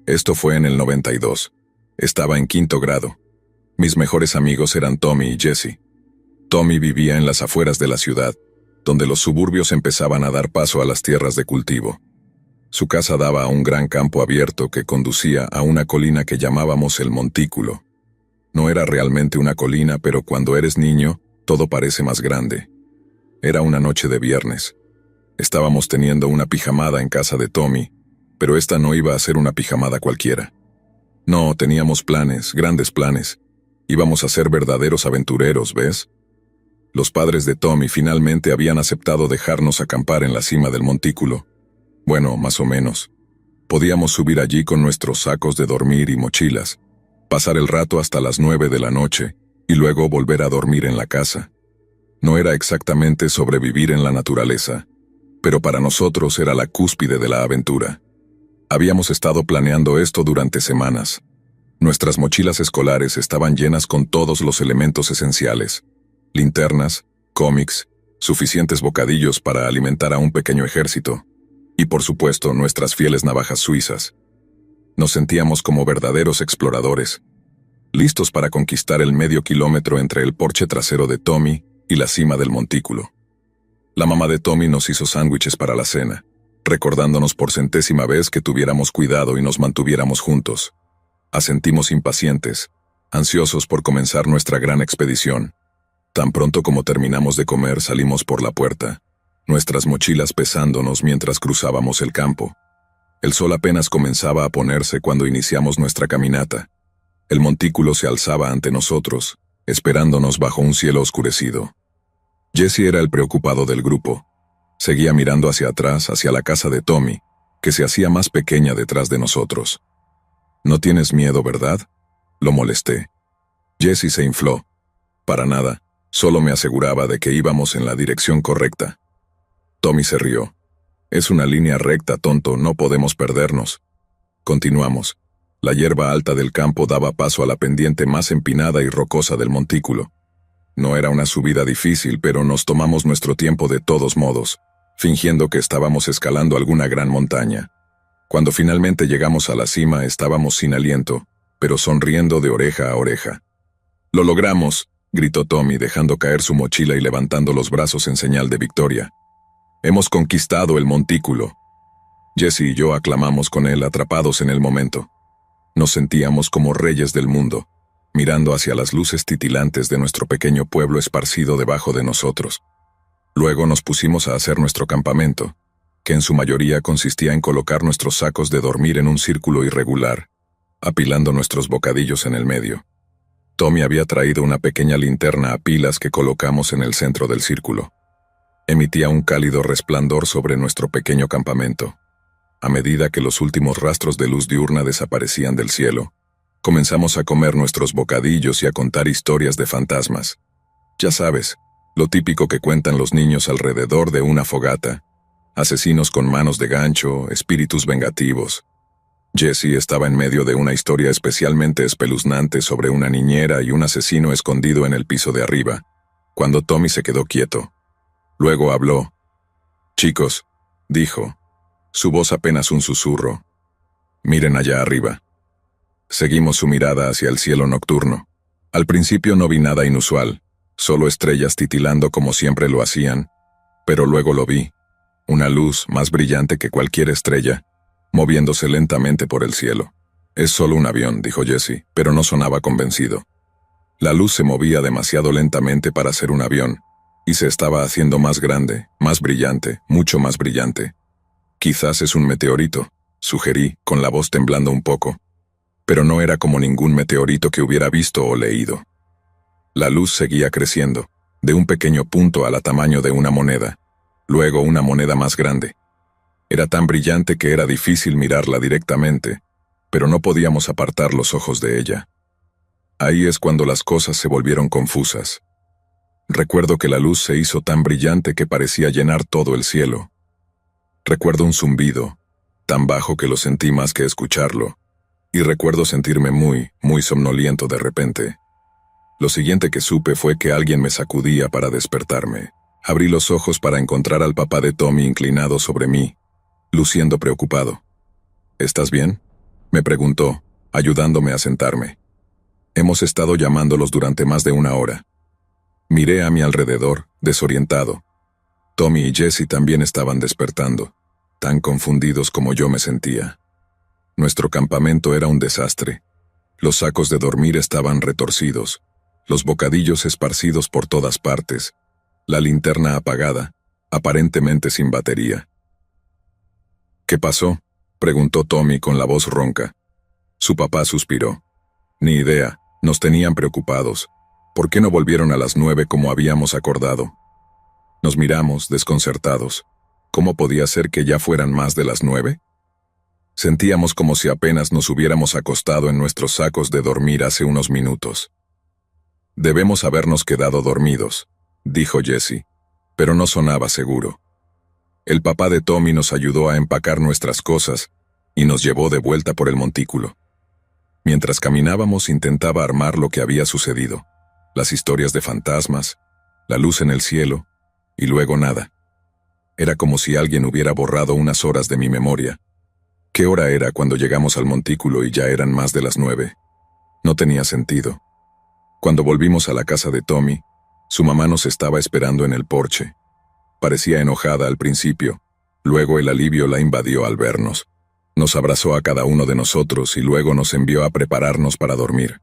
Esto fue en el 92. Estaba en 5º grado. Mis mejores amigos eran Tommy y Jesse. Tommy vivía en las afueras de la ciudad, donde los suburbios empezaban a dar paso a las tierras de cultivo. Su casa daba a un gran campo abierto que conducía a una colina que llamábamos el Montículo. No era realmente una colina, pero cuando eres niño, todo parece más grande. Era una noche de viernes. Estábamos teniendo una pijamada en casa de Tommy, pero esta no iba a ser una pijamada cualquiera. No, teníamos planes, grandes planes. Íbamos a ser verdaderos aventureros, ¿ves? Los padres de Tommy finalmente habían aceptado dejarnos acampar en la cima del montículo. Bueno, más o menos. Podíamos subir allí con nuestros sacos de dormir y mochilas, pasar el rato hasta las 9 de la noche y luego volver a dormir en la casa. No era exactamente sobrevivir en la naturaleza, pero para nosotros era la cúspide de la aventura. Habíamos estado planeando esto durante semanas. Nuestras mochilas escolares estaban llenas con todos los elementos esenciales: linternas, cómics, suficientes bocadillos para alimentar a un pequeño ejército, y por supuesto nuestras fieles navajas suizas. Nos sentíamos como verdaderos exploradores, listos para conquistar el medio kilómetro entre el porche trasero de Tommy y la cima del montículo. La mamá de Tommy nos hizo sándwiches para la cena, recordándonos por 100ª vez que tuviéramos cuidado y nos mantuviéramos juntos. Asentimos impacientes, ansiosos por comenzar nuestra gran expedición. Tan pronto como terminamos de comer, salimos por la puerta, nuestras mochilas pesándonos mientras cruzábamos el campo. El sol apenas comenzaba a ponerse cuando iniciamos nuestra caminata. El montículo se alzaba ante nosotros, esperándonos bajo un cielo oscurecido. Jesse era el preocupado del grupo. Seguía mirando hacia atrás, hacia la casa de Tommy, que se hacía más pequeña detrás de nosotros. «¿No tienes miedo, verdad?», lo molesté. Jesse se infló. «Para nada, solo me aseguraba de que íbamos en la dirección correcta». Tommy se rió. «Es una línea recta, tonto, no podemos perdernos». Continuamos. La hierba alta del campo daba paso a la pendiente más empinada y rocosa del montículo. No era una subida difícil, pero nos tomamos nuestro tiempo de todos modos, fingiendo que estábamos escalando alguna gran montaña. Cuando finalmente llegamos a la cima estábamos sin aliento, pero sonriendo de oreja a oreja. «¡Lo logramos!», gritó Tommy, dejando caer su mochila y levantando los brazos en señal de victoria. «Hemos conquistado el montículo». Jesse y yo aclamamos con él, atrapados en el momento. Nos sentíamos como reyes del mundo, mirando hacia las luces titilantes de nuestro pequeño pueblo esparcido debajo de nosotros. Luego nos pusimos a hacer nuestro campamento, que en su mayoría consistía en colocar nuestros sacos de dormir en un círculo irregular, apilando nuestros bocadillos en el medio. Tommy había traído una pequeña linterna a pilas que colocamos en el centro del círculo. Emitía un cálido resplandor sobre nuestro pequeño campamento. A medida que los últimos rastros de luz diurna desaparecían del cielo, comenzamos a comer nuestros bocadillos y a contar historias de fantasmas. Ya sabes, lo típico que cuentan los niños alrededor de una fogata: asesinos con manos de gancho, espíritus vengativos. Jessie estaba en medio de una historia especialmente espeluznante sobre una niñera y un asesino escondido en el piso de arriba, cuando Tommy se quedó quieto. Luego habló. «Chicos», dijo, su voz apenas un susurro, «miren allá arriba». Seguimos su mirada hacia el cielo nocturno. Al principio no vi nada inusual, solo estrellas titilando como siempre lo hacían, pero luego lo vi, una luz más brillante que cualquier estrella, moviéndose lentamente por el cielo. «Es solo un avión», dijo Jessie, pero no sonaba convencido. La luz se movía demasiado lentamente para ser un avión, y se estaba haciendo más grande, más brillante, mucho más brillante. «Quizás es un meteorito», sugerí, con la voz temblando un poco. Pero no era como ningún meteorito que hubiera visto o leído. La luz seguía creciendo, de un pequeño punto al tamaño de una moneda, luego una moneda más grande. Era tan brillante que era difícil mirarla directamente, pero no podíamos apartar los ojos de ella. Ahí es cuando las cosas se volvieron confusas. Recuerdo que la luz se hizo tan brillante que parecía llenar todo el cielo. Recuerdo un zumbido, tan bajo que lo sentí más que escucharlo, y recuerdo sentirme muy, muy somnoliento de repente. Lo siguiente que supe fue que alguien me sacudía para despertarme. Abrí los ojos para encontrar al papá de Tommy inclinado sobre mí, luciendo preocupado. «¿Estás bien?», me preguntó, ayudándome a sentarme. «Hemos estado llamándolos durante más de una hora». Miré a mi alrededor, desorientado. Tommy y Jessie también estaban despertando, tan confundidos como yo me sentía. Nuestro campamento era un desastre. Los sacos de dormir estaban retorcidos, los bocadillos esparcidos por todas partes, la linterna apagada, aparentemente sin batería. «¿Qué pasó?», preguntó Tommy con la voz ronca. Su papá suspiró. «Ni idea, nos tenían preocupados. ¿Por qué no volvieron a las 9 como habíamos acordado?». Nos miramos, desconcertados. ¿Cómo podía ser que ya fueran más de las 9? Sentíamos como si apenas nos hubiéramos acostado en nuestros sacos de dormir hace unos minutos. «Debemos habernos quedado dormidos», dijo Jessie, pero no sonaba seguro. El papá de Tommy nos ayudó a empacar nuestras cosas y nos llevó de vuelta por el montículo. Mientras caminábamos intentaba armar lo que había sucedido, las historias de fantasmas, la luz en el cielo, y luego nada. Era como si alguien hubiera borrado unas horas de mi memoria. ¿Qué hora era cuando llegamos al montículo y ya eran más de las 9? No tenía sentido. Cuando volvimos a la casa de Tommy, su mamá nos estaba esperando en el porche. Parecía enojada al principio, luego el alivio la invadió al vernos. Nos abrazó a cada uno de nosotros y luego nos envió a prepararnos para dormir.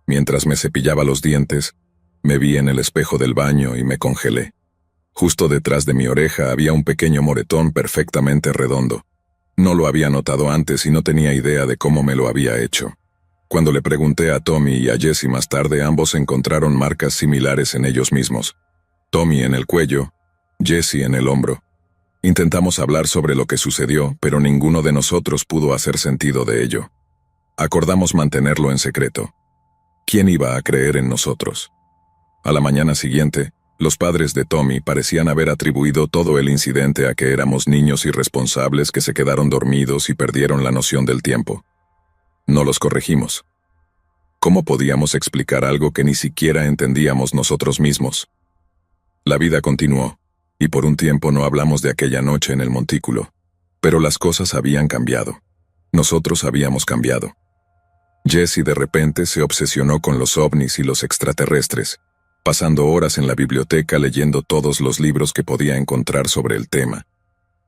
Mientras me cepillaba los dientes, me vi en el espejo del baño y me congelé. Justo detrás de mi oreja había un pequeño moretón perfectamente redondo. No lo había notado antes y no tenía idea de cómo me lo había hecho. Cuando le pregunté a Tommy y a Jessie más tarde, ambos encontraron marcas similares en ellos mismos. Tommy en el cuello, Jessie en el hombro. Intentamos hablar sobre lo que sucedió, pero ninguno de nosotros pudo hacer sentido de ello. Acordamos mantenerlo en secreto. ¿Quién iba a creer en nosotros? A la mañana siguiente, los padres de Tommy parecían haber atribuido todo el incidente a que éramos niños irresponsables que se quedaron dormidos y perdieron la noción del tiempo. No los corregimos. ¿Cómo podíamos explicar algo que ni siquiera entendíamos nosotros mismos? La vida continuó, y por un tiempo no hablamos de aquella noche en el montículo. Pero las cosas habían cambiado. Nosotros habíamos cambiado. Jessie de repente se obsesionó con los ovnis y los extraterrestres, pasando horas en la biblioteca leyendo todos los libros que podía encontrar sobre el tema.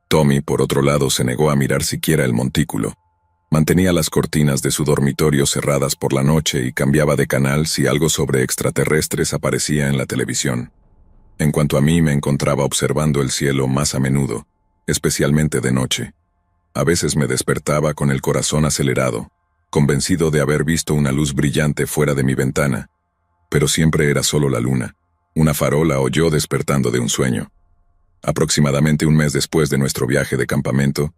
Tommy, por otro lado, se negó a mirar siquiera el montículo. Mantenía las cortinas de su dormitorio cerradas por la noche y cambiaba de canal si algo sobre extraterrestres aparecía en la televisión. En cuanto a mí, me encontraba observando el cielo más a menudo, especialmente de noche. A veces me despertaba con el corazón acelerado, convencido de haber visto una luz brillante fuera de mi ventana, pero siempre era solo la luna, una farola o yo despertando de un sueño. Aproximadamente un mes después de nuestro viaje de campamento,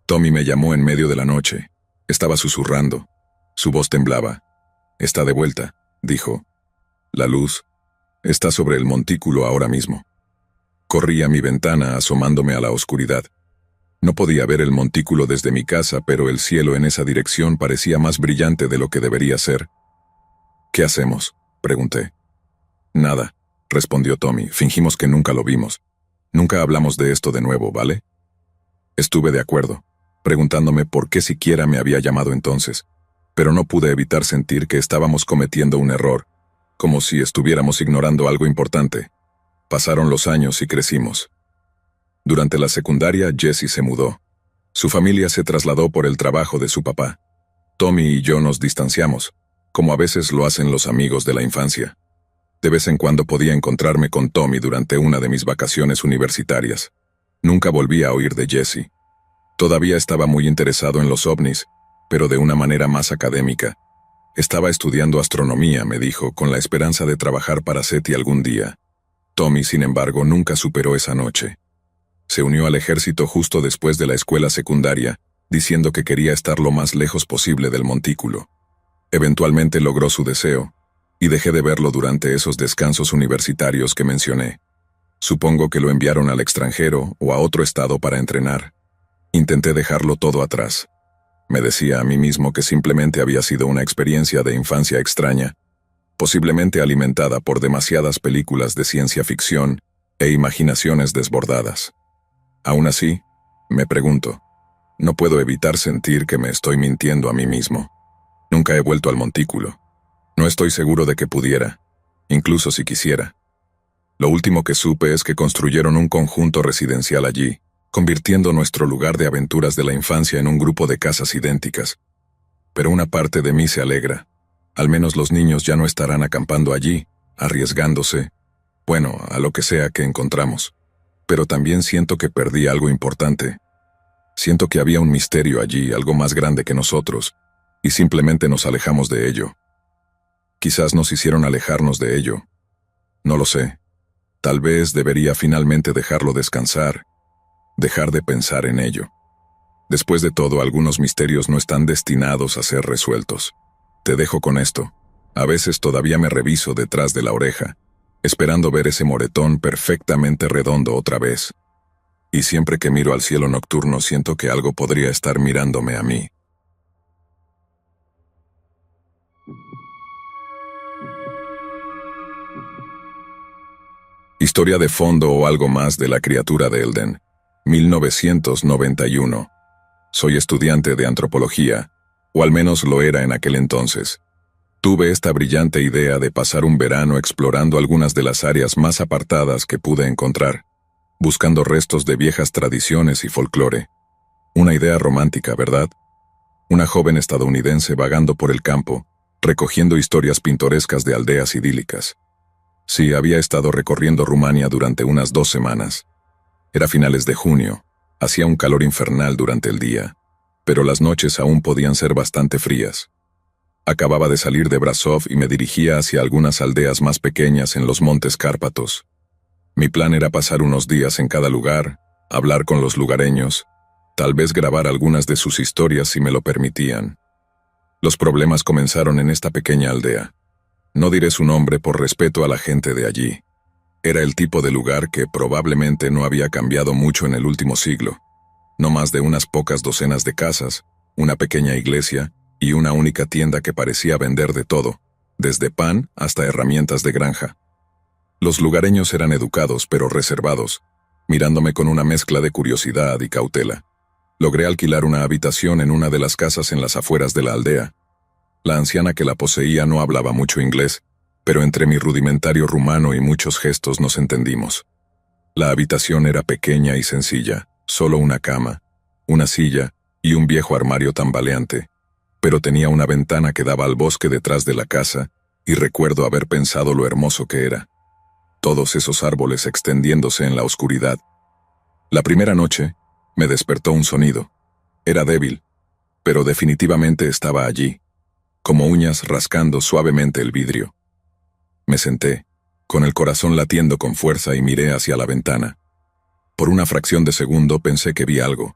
Tommy me llamó en medio de la noche. Estaba susurrando. Su voz temblaba. «Está de vuelta», dijo. «La luz está sobre el montículo ahora mismo». Corrí a mi ventana asomándome a la oscuridad. No podía ver el montículo desde mi casa, pero el cielo en esa dirección parecía más brillante de lo que debería ser. «¿Qué hacemos?», pregunté. «Nada», respondió Tommy. «Fingimos que nunca lo vimos. Nunca hablamos de esto de nuevo, ¿vale?» Estuve de acuerdo, preguntándome por qué siquiera me había llamado entonces, pero no pude evitar sentir que estábamos cometiendo un error, como si estuviéramos ignorando algo importante. Pasaron los años y crecimos. Durante la secundaria, Jesse se mudó. Su familia se trasladó por el trabajo de su papá. Tommy y yo nos distanciamos, como a veces lo hacen los amigos de la infancia. De vez en cuando podía encontrarme con Tommy durante una de mis vacaciones universitarias. Nunca volví a oír de Jesse. Todavía estaba muy interesado en los ovnis, pero de una manera más académica. Estaba estudiando astronomía, me dijo, con la esperanza de trabajar para SETI algún día. Tommy, sin embargo, nunca superó esa noche. Se unió al ejército justo después de la escuela secundaria, diciendo que quería estar lo más lejos posible del montículo. Eventualmente logró su deseo, y dejé de verlo durante esos descansos universitarios que mencioné. Supongo que lo enviaron al extranjero o a otro estado para entrenar. Intenté dejarlo todo atrás. Me decía a mí mismo que simplemente había sido una experiencia de infancia extraña, posiblemente alimentada por demasiadas películas de ciencia ficción e imaginaciones desbordadas. Aún así, me pregunto, no puedo evitar sentir que me estoy mintiendo a mí mismo. Nunca he vuelto al montículo. No estoy seguro de que pudiera, incluso si quisiera. Lo último que supe es que construyeron un conjunto residencial allí, convirtiendo nuestro lugar de aventuras de la infancia en un grupo de casas idénticas. Pero una parte de mí se alegra. Al menos los niños ya no estarán acampando allí, arriesgándose, bueno, a lo que sea que encontramos. Pero también siento que perdí algo importante. Siento que había un misterio allí, algo más grande que nosotros, y simplemente nos alejamos de ello. Quizás nos hicieron alejarnos de ello. No lo sé. Tal vez debería finalmente dejarlo descansar, dejar de pensar en ello. Después de todo, algunos misterios no están destinados a ser resueltos. Te dejo con esto. A veces todavía me reviso detrás de la oreja, esperando ver ese moretón perfectamente redondo otra vez. Y siempre que miro al cielo nocturno siento que algo podría estar mirándome a mí. Historia de fondo o algo más de la criatura de Elden. 1991. Soy estudiante de antropología, o al menos lo era en aquel entonces. Tuve esta brillante idea de pasar un verano explorando algunas de las áreas más apartadas que pude encontrar, buscando restos de viejas tradiciones y folclore. Una idea romántica, ¿verdad? Una joven estadounidense vagando por el campo, recogiendo historias pintorescas de aldeas idílicas. Sí, había estado recorriendo Rumania durante unas 2 semanas. Era finales de junio, hacía un calor infernal durante el día, pero las noches aún podían ser bastante frías. Acababa de salir de Brasov y me dirigía hacia algunas aldeas más pequeñas en los Montes Cárpatos. Mi plan era pasar unos días en cada lugar, hablar con los lugareños, tal vez grabar algunas de sus historias si me lo permitían. Los problemas comenzaron en esta pequeña aldea. No diré su nombre por respeto a la gente de allí. Era el tipo de lugar que probablemente no había cambiado mucho en el último siglo. No más de unas pocas docenas de casas, una pequeña iglesia y una única tienda que parecía vender de todo, desde pan hasta herramientas de granja. Los lugareños eran educados pero reservados, mirándome con una mezcla de curiosidad y cautela. Logré alquilar una habitación en una de las casas en las afueras de la aldea. La anciana que la poseía no hablaba mucho inglés, pero entre mi rudimentario rumano y muchos gestos nos entendimos. La habitación era pequeña y sencilla, solo una cama, una silla y un viejo armario tambaleante, pero tenía una ventana que daba al bosque detrás de la casa, y recuerdo haber pensado lo hermoso que era. Todos esos árboles extendiéndose en la oscuridad. La primera noche, me despertó un sonido. Era débil, pero definitivamente estaba allí, como uñas rascando suavemente el vidrio. Me senté, con el corazón latiendo con fuerza y miré hacia la ventana. Por una fracción de segundo pensé que vi algo,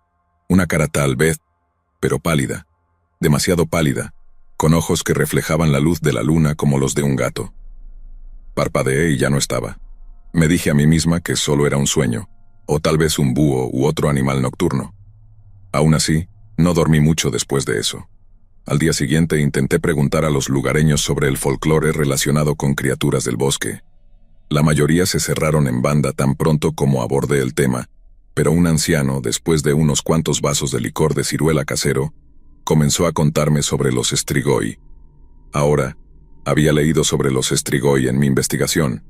Una cara tal vez, pero pálida, demasiado pálida, con ojos que reflejaban la luz de la luna como los de un gato. Parpadeé y ya no estaba. Me dije a mí misma que solo era un sueño, o tal vez un búho u otro animal nocturno. Aún así, no dormí mucho después de eso. Al día siguiente intenté preguntar a los lugareños sobre el folclore relacionado con criaturas del bosque. La mayoría se cerraron en banda tan pronto como abordé el tema, pero un anciano, después de unos cuantos vasos de licor de ciruela casero, comenzó a contarme sobre los strigoi. Ahora, había leído sobre los strigoi en mi investigación.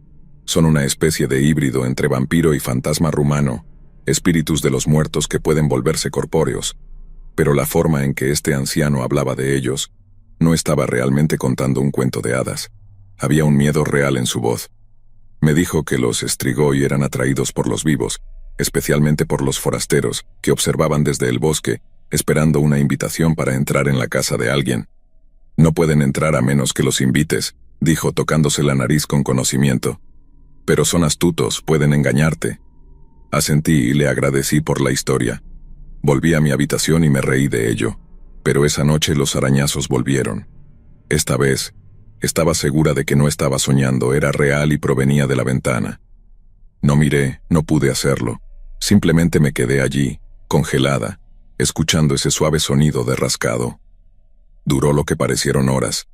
Son una especie de híbrido entre vampiro y fantasma rumano, espíritus de los muertos que pueden volverse corpóreos, pero la forma en que este anciano hablaba de ellos no estaba realmente contando un cuento de hadas. Había un miedo real en su voz. Me dijo que los strigoi eran atraídos por los vivos, especialmente por los forasteros, que observaban desde el bosque, esperando una invitación para entrar en la casa de alguien. No pueden entrar a menos que los invites, dijo tocándose la nariz con conocimiento. Pero son astutos, pueden engañarte. Asentí y le agradecí por la historia. Volví a mi habitación y me reí de ello, pero esa noche los arañazos volvieron. Esta vez, estaba segura de que no estaba soñando, era real y provenía de la ventana. No miré, no pude hacerlo. Simplemente me quedé allí, congelada, escuchando ese suave sonido de rascado. Duró lo que parecieron horas,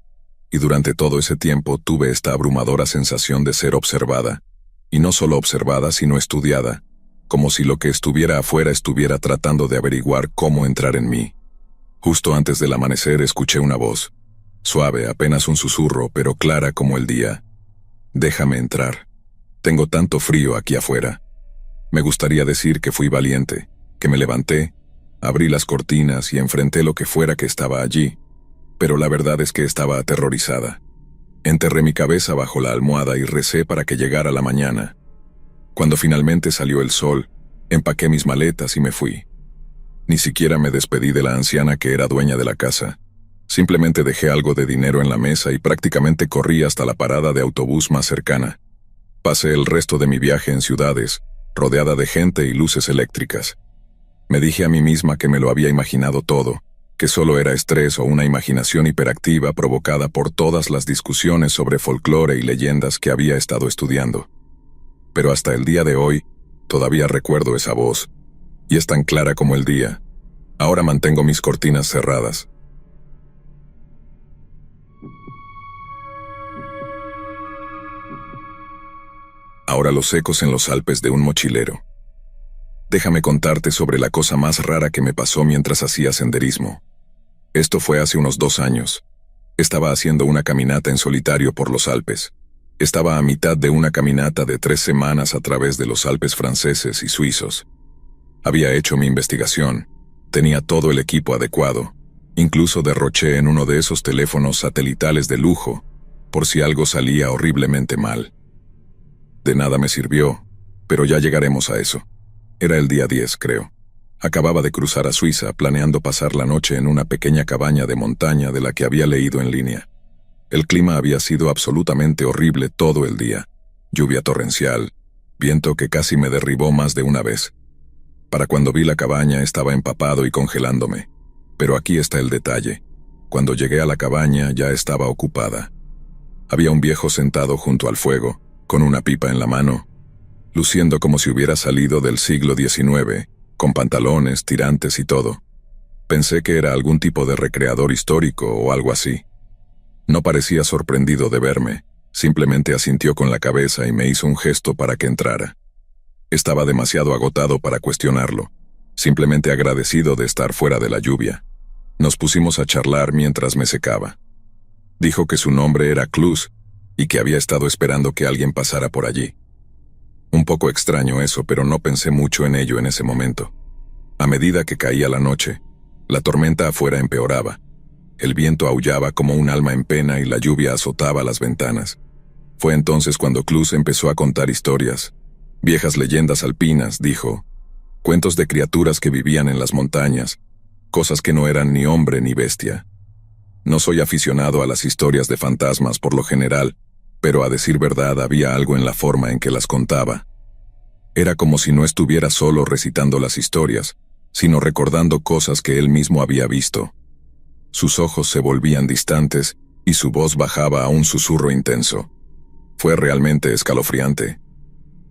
y durante todo ese tiempo tuve esta abrumadora sensación de ser observada, y no solo observada sino estudiada, como si lo que estuviera afuera estuviera tratando de averiguar cómo entrar en mí. Justo antes del amanecer escuché una voz, suave, apenas un susurro, pero clara como el día. Déjame entrar. Tengo tanto frío aquí afuera. Me gustaría decir que fui valiente, que me levanté, abrí las cortinas y enfrenté lo que fuera que estaba allí, pero la verdad es que estaba aterrorizada. Enterré mi cabeza bajo la almohada y recé para que llegara la mañana. Cuando finalmente salió el sol, empaqué mis maletas y me fui. Ni siquiera me despedí de la anciana que era dueña de la casa. Simplemente dejé algo de dinero en la mesa y prácticamente corrí hasta la parada de autobús más cercana. Pasé el resto de mi viaje en ciudades, rodeada de gente y luces eléctricas. Me dije a mí misma que me lo había imaginado todo, que solo era estrés o una imaginación hiperactiva provocada por todas las discusiones sobre folclore y leyendas que había estado estudiando. Pero hasta el día de hoy, todavía recuerdo esa voz, y es tan clara como el día. Ahora mantengo mis cortinas cerradas. Ahora los ecos en los Alpes de un mochilero. Déjame contarte sobre la cosa más rara que me pasó mientras hacía senderismo. Esto fue hace unos 2 años. Estaba haciendo una caminata en solitario por los Alpes. Estaba a mitad de una caminata de 3 semanas a través de los Alpes franceses y suizos. Había hecho mi investigación, tenía todo el equipo adecuado, incluso derroché en uno de esos teléfonos satelitales de lujo, por si algo salía horriblemente mal. De nada me sirvió, pero ya llegaremos a eso. Era el día 10, creo. Acababa de cruzar a Suiza, planeando pasar la noche en una pequeña cabaña de montaña de la que había leído en línea. El clima había sido absolutamente horrible todo el día. Lluvia torrencial, viento que casi me derribó más de una vez. Para cuando vi la cabaña estaba empapado y congelándome. Pero aquí está el detalle. Cuando llegué a la cabaña ya estaba ocupada. Había un viejo sentado junto al fuego, con una pipa en la mano, luciendo como si hubiera salido del siglo XIX, con pantalones, tirantes y todo. Pensé que era algún tipo de recreador histórico o algo así. No parecía sorprendido de verme, simplemente asintió con la cabeza y me hizo un gesto para que entrara. Estaba demasiado agotado para cuestionarlo, simplemente agradecido de estar fuera de la lluvia. Nos pusimos a charlar mientras me secaba. Dijo que su nombre era Klus y que había estado esperando que alguien pasara por allí. Un poco extraño eso, pero no pensé mucho en ello en ese momento. A medida que caía la noche, la tormenta afuera empeoraba. El viento aullaba como un alma en pena y la lluvia azotaba las ventanas. Fue entonces cuando Klus empezó a contar historias. Viejas leyendas alpinas, dijo. Cuentos de criaturas que vivían en las montañas. Cosas que no eran ni hombre ni bestia. No soy aficionado a las historias de fantasmas por lo general, pero a decir verdad había algo en la forma en que las contaba. Era como si no estuviera solo recitando las historias, sino recordando cosas que él mismo había visto. Sus ojos se volvían distantes y su voz bajaba a un susurro intenso. Fue realmente escalofriante.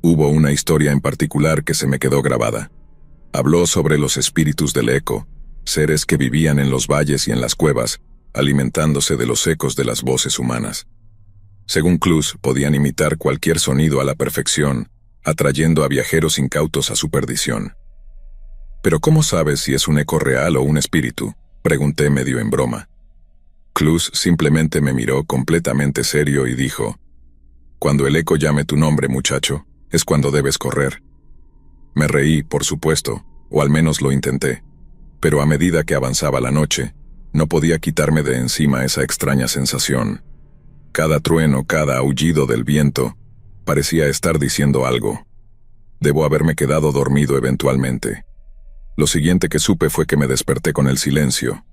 Hubo una historia en particular que se me quedó grabada. Habló sobre los espíritus del eco, seres que vivían en los valles y en las cuevas, alimentándose de los ecos de las voces humanas. Según Cluse, podían imitar cualquier sonido a la perfección, atrayendo a viajeros incautos a su perdición. «¿Pero cómo sabes si es un eco real o un espíritu?», pregunté medio en broma. Cluse simplemente me miró completamente serio y dijo: «Cuando el eco llame tu nombre, muchacho, es cuando debes correr». Me reí, por supuesto, o al menos lo intenté, pero a medida que avanzaba la noche, no podía quitarme de encima esa extraña sensación. Cada trueno, cada aullido del viento, parecía estar diciendo algo. Debo haberme quedado dormido eventualmente. Lo siguiente que supe fue que me desperté con el silencio.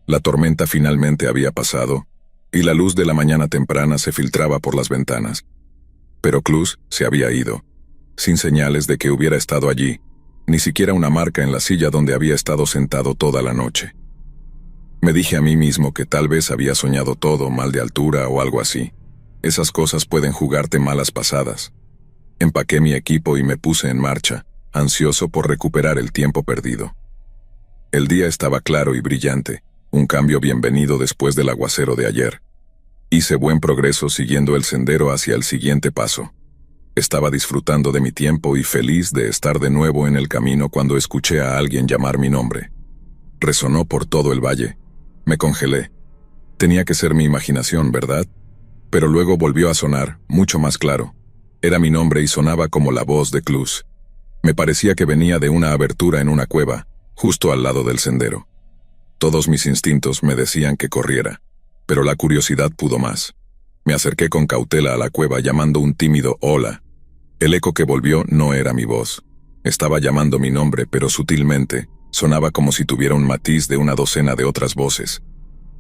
La tormenta finalmente había pasado, y la luz de la mañana temprana se filtraba por las ventanas. Pero Cluse se había ido, sin señales de que hubiera estado allí, ni siquiera una marca en la silla donde había estado sentado toda la noche. Me dije a mí mismo que tal vez había soñado todo, mal de altura o algo así. Esas cosas pueden jugarte malas pasadas. Empaqué mi equipo y me puse en marcha, ansioso por recuperar el tiempo perdido. El día estaba claro y brillante, un cambio bienvenido después del aguacero de ayer. Hice buen progreso siguiendo el sendero hacia el siguiente paso. Estaba disfrutando de mi tiempo y feliz de estar de nuevo en el camino cuando escuché a alguien llamar mi nombre. Resonó por todo el valle. Me congelé. Tenía que ser mi imaginación, ¿verdad? Pero luego volvió a sonar, mucho más claro. Era mi nombre y sonaba como la voz de Cluse. Me parecía que venía de una abertura en una cueva, justo al lado del sendero. Todos mis instintos me decían que corriera, pero la curiosidad pudo más. Me acerqué con cautela a la cueva llamando un tímido «hola». El eco que volvió no era mi voz. Estaba llamando mi nombre, pero sutilmente, sonaba como si tuviera un matiz de una docena de otras voces.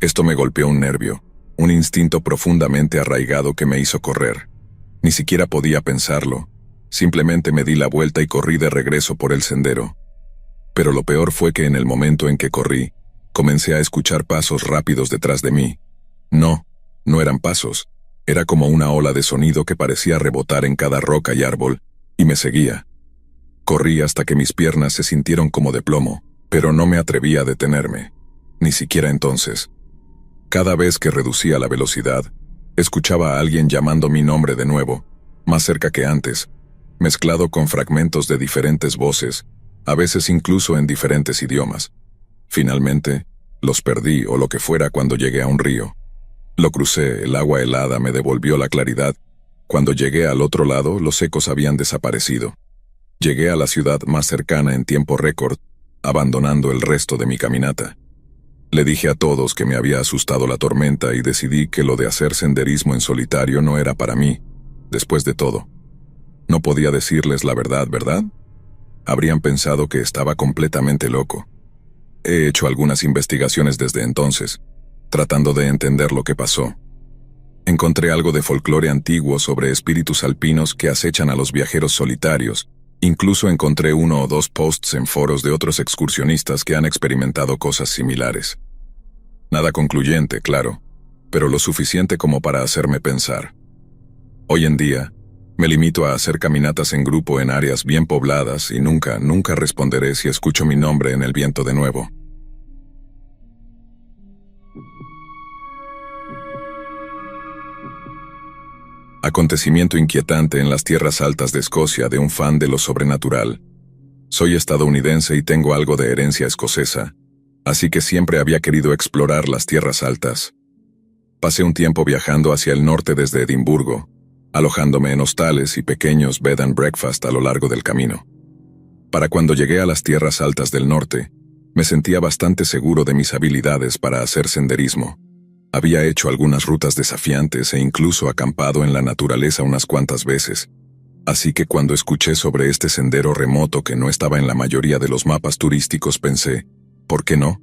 Esto me golpeó un nervio, un instinto profundamente arraigado que me hizo correr. Ni siquiera podía pensarlo. Simplemente me di la vuelta y corrí de regreso por el sendero. Pero lo peor fue que en el momento en que corrí, comencé a escuchar pasos rápidos detrás de mí. No eran pasos. Era como una ola de sonido que parecía rebotar en cada roca y árbol, y me seguía. Corrí hasta que mis piernas se sintieron como de plomo, pero no me atreví a detenerme, ni siquiera entonces. Cada vez que reducía la velocidad, escuchaba a alguien llamando mi nombre de nuevo, más cerca que antes, mezclado con fragmentos de diferentes voces, a veces incluso en diferentes idiomas. Finalmente, los perdí o lo que fuera cuando llegué a un río. Lo crucé, el agua helada me devolvió la claridad. Cuando llegué al otro lado, los ecos habían desaparecido. Llegué a la ciudad más cercana en tiempo récord, abandonando el resto de mi caminata. Le dije a todos que me había asustado la tormenta y decidí que lo de hacer senderismo en solitario no era para mí, después de todo. No podía decirles la verdad, ¿verdad? Habrían pensado que estaba completamente loco. He hecho algunas investigaciones desde entonces, tratando de entender lo que pasó. Encontré algo de folclore antiguo sobre espíritus alpinos que acechan a los viajeros solitarios. Incluso encontré 1 o 2 posts en foros de otros excursionistas que han experimentado cosas similares. Nada concluyente, claro, pero lo suficiente como para hacerme pensar. Hoy en día, me limito a hacer caminatas en grupo en áreas bien pobladas y nunca responderé si escucho mi nombre en el viento de nuevo. Acontecimiento inquietante en las tierras altas de Escocia de un fan de lo sobrenatural. Soy estadounidense y tengo algo de herencia escocesa, así que siempre había querido explorar las tierras altas. Pasé un tiempo viajando hacia el norte desde Edimburgo, alojándome en hostales y pequeños bed and breakfast a lo largo del camino. Para cuando llegué a las tierras altas del norte, me sentía bastante seguro de mis habilidades para hacer senderismo. Había hecho algunas rutas desafiantes e incluso acampado en la naturaleza unas cuantas veces. Así que cuando escuché sobre este sendero remoto que no estaba en la mayoría de los mapas turísticos pensé, ¿por qué no?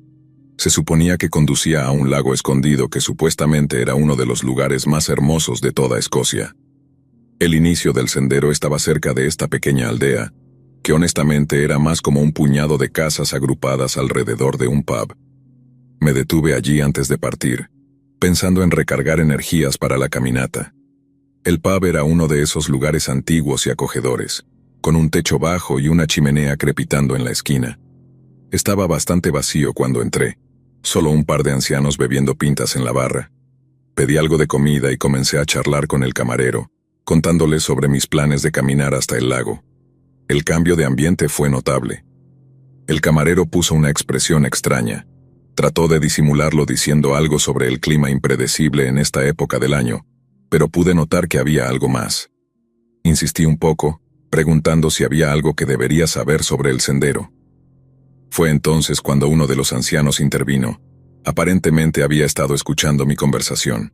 Se suponía que conducía a un lago escondido que supuestamente era uno de los lugares más hermosos de toda Escocia. El inicio del sendero estaba cerca de esta pequeña aldea, que honestamente era más como un puñado de casas agrupadas alrededor de un pub. Me detuve allí antes de partir, pensando en recargar energías para la caminata. El pub era uno de esos lugares antiguos y acogedores, con un techo bajo y una chimenea crepitando en la esquina. Estaba bastante vacío cuando entré, solo un par de ancianos bebiendo pintas en la barra. Pedí algo de comida y comencé a charlar con el camarero, contándole sobre mis planes de caminar hasta el lago. El cambio de ambiente fue notable. El camarero puso una expresión extraña. Trató de disimularlo diciendo algo sobre el clima impredecible en esta época del año, pero pude notar que había algo más. Insistí un poco, preguntando si había algo que debería saber sobre el sendero. Fue entonces cuando uno de los ancianos intervino. Aparentemente había estado escuchando mi conversación.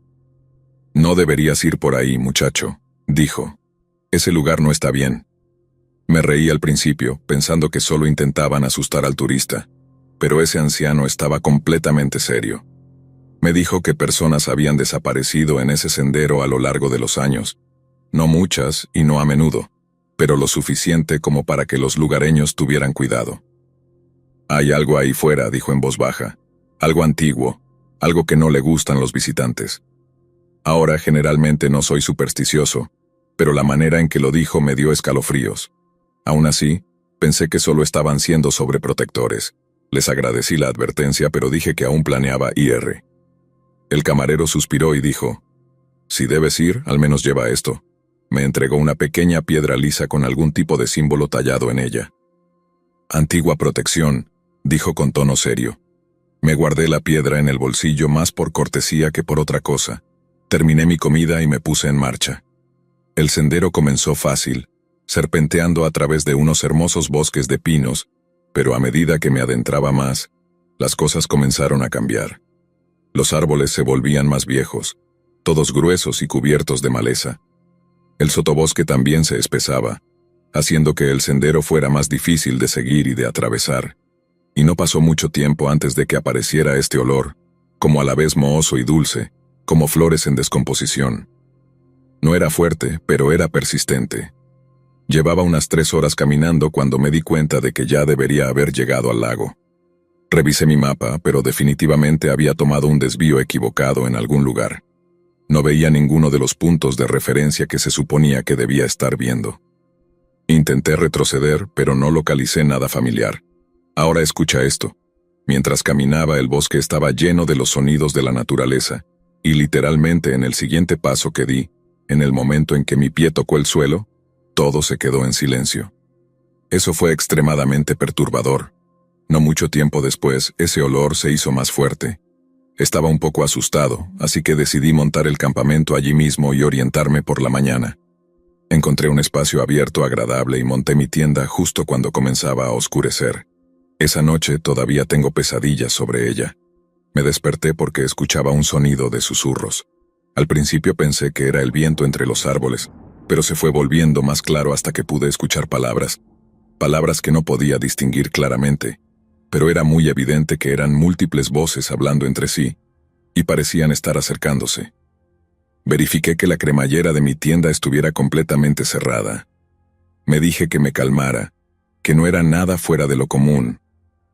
«No deberías ir por ahí, muchacho», dijo. «Ese lugar no está bien». Me reí al principio, pensando que solo intentaban asustar al turista, pero ese anciano estaba completamente serio. Me dijo que personas habían desaparecido en ese sendero a lo largo de los años. No muchas y no a menudo, pero lo suficiente como para que los lugareños tuvieran cuidado. «Hay algo ahí fuera», dijo en voz baja. «Algo antiguo, algo que no le gustan los visitantes». Ahora generalmente no soy supersticioso, pero la manera en que lo dijo me dio escalofríos. Aún así, pensé que solo estaban siendo sobreprotectores. Les agradecí la advertencia, pero dije que aún planeaba ir. El camarero suspiró y dijo: «Si debes ir, al menos lleva esto». Me entregó una pequeña piedra lisa con algún tipo de símbolo tallado en ella. «Antigua protección», dijo con tono serio. Me guardé la piedra en el bolsillo más por cortesía que por otra cosa. Terminé mi comida y me puse en marcha. El sendero comenzó fácil, serpenteando a través de unos hermosos bosques de pinos, pero a medida que me adentraba más, las cosas comenzaron a cambiar. Los árboles se volvían más viejos, todos gruesos y cubiertos de maleza. El sotobosque también se espesaba, haciendo que el sendero fuera más difícil de seguir y de atravesar. Y no pasó mucho tiempo antes de que apareciera este olor, como a la vez mohoso y dulce, como flores en descomposición. No era fuerte, pero era persistente. Llevaba unas 3 horas caminando cuando me di cuenta de que ya debería haber llegado al lago. Revisé mi mapa, pero definitivamente había tomado un desvío equivocado en algún lugar. No veía ninguno de los puntos de referencia que se suponía que debía estar viendo. Intenté retroceder, pero no localicé nada familiar. Ahora escucha esto. Mientras caminaba, el bosque estaba lleno de los sonidos de la naturaleza, y literalmente en el siguiente paso que di, en el momento en que mi pie tocó el suelo, todo se quedó en silencio. Eso fue extremadamente perturbador. No mucho tiempo después, ese olor se hizo más fuerte. Estaba un poco asustado, así que decidí montar el campamento allí mismo y orientarme por la mañana. Encontré un espacio abierto agradable y monté mi tienda justo cuando comenzaba a oscurecer. Esa noche todavía tengo pesadillas sobre ella. Me desperté porque escuchaba un sonido de susurros. Al principio pensé que era el viento entre los árboles, pero se fue volviendo más claro hasta que pude escuchar palabras que no podía distinguir claramente, pero era muy evidente que eran múltiples voces hablando entre sí, y parecían estar acercándose. Verifiqué que la cremallera de mi tienda estuviera completamente cerrada. Me dije que me calmara, que no era nada fuera de lo común.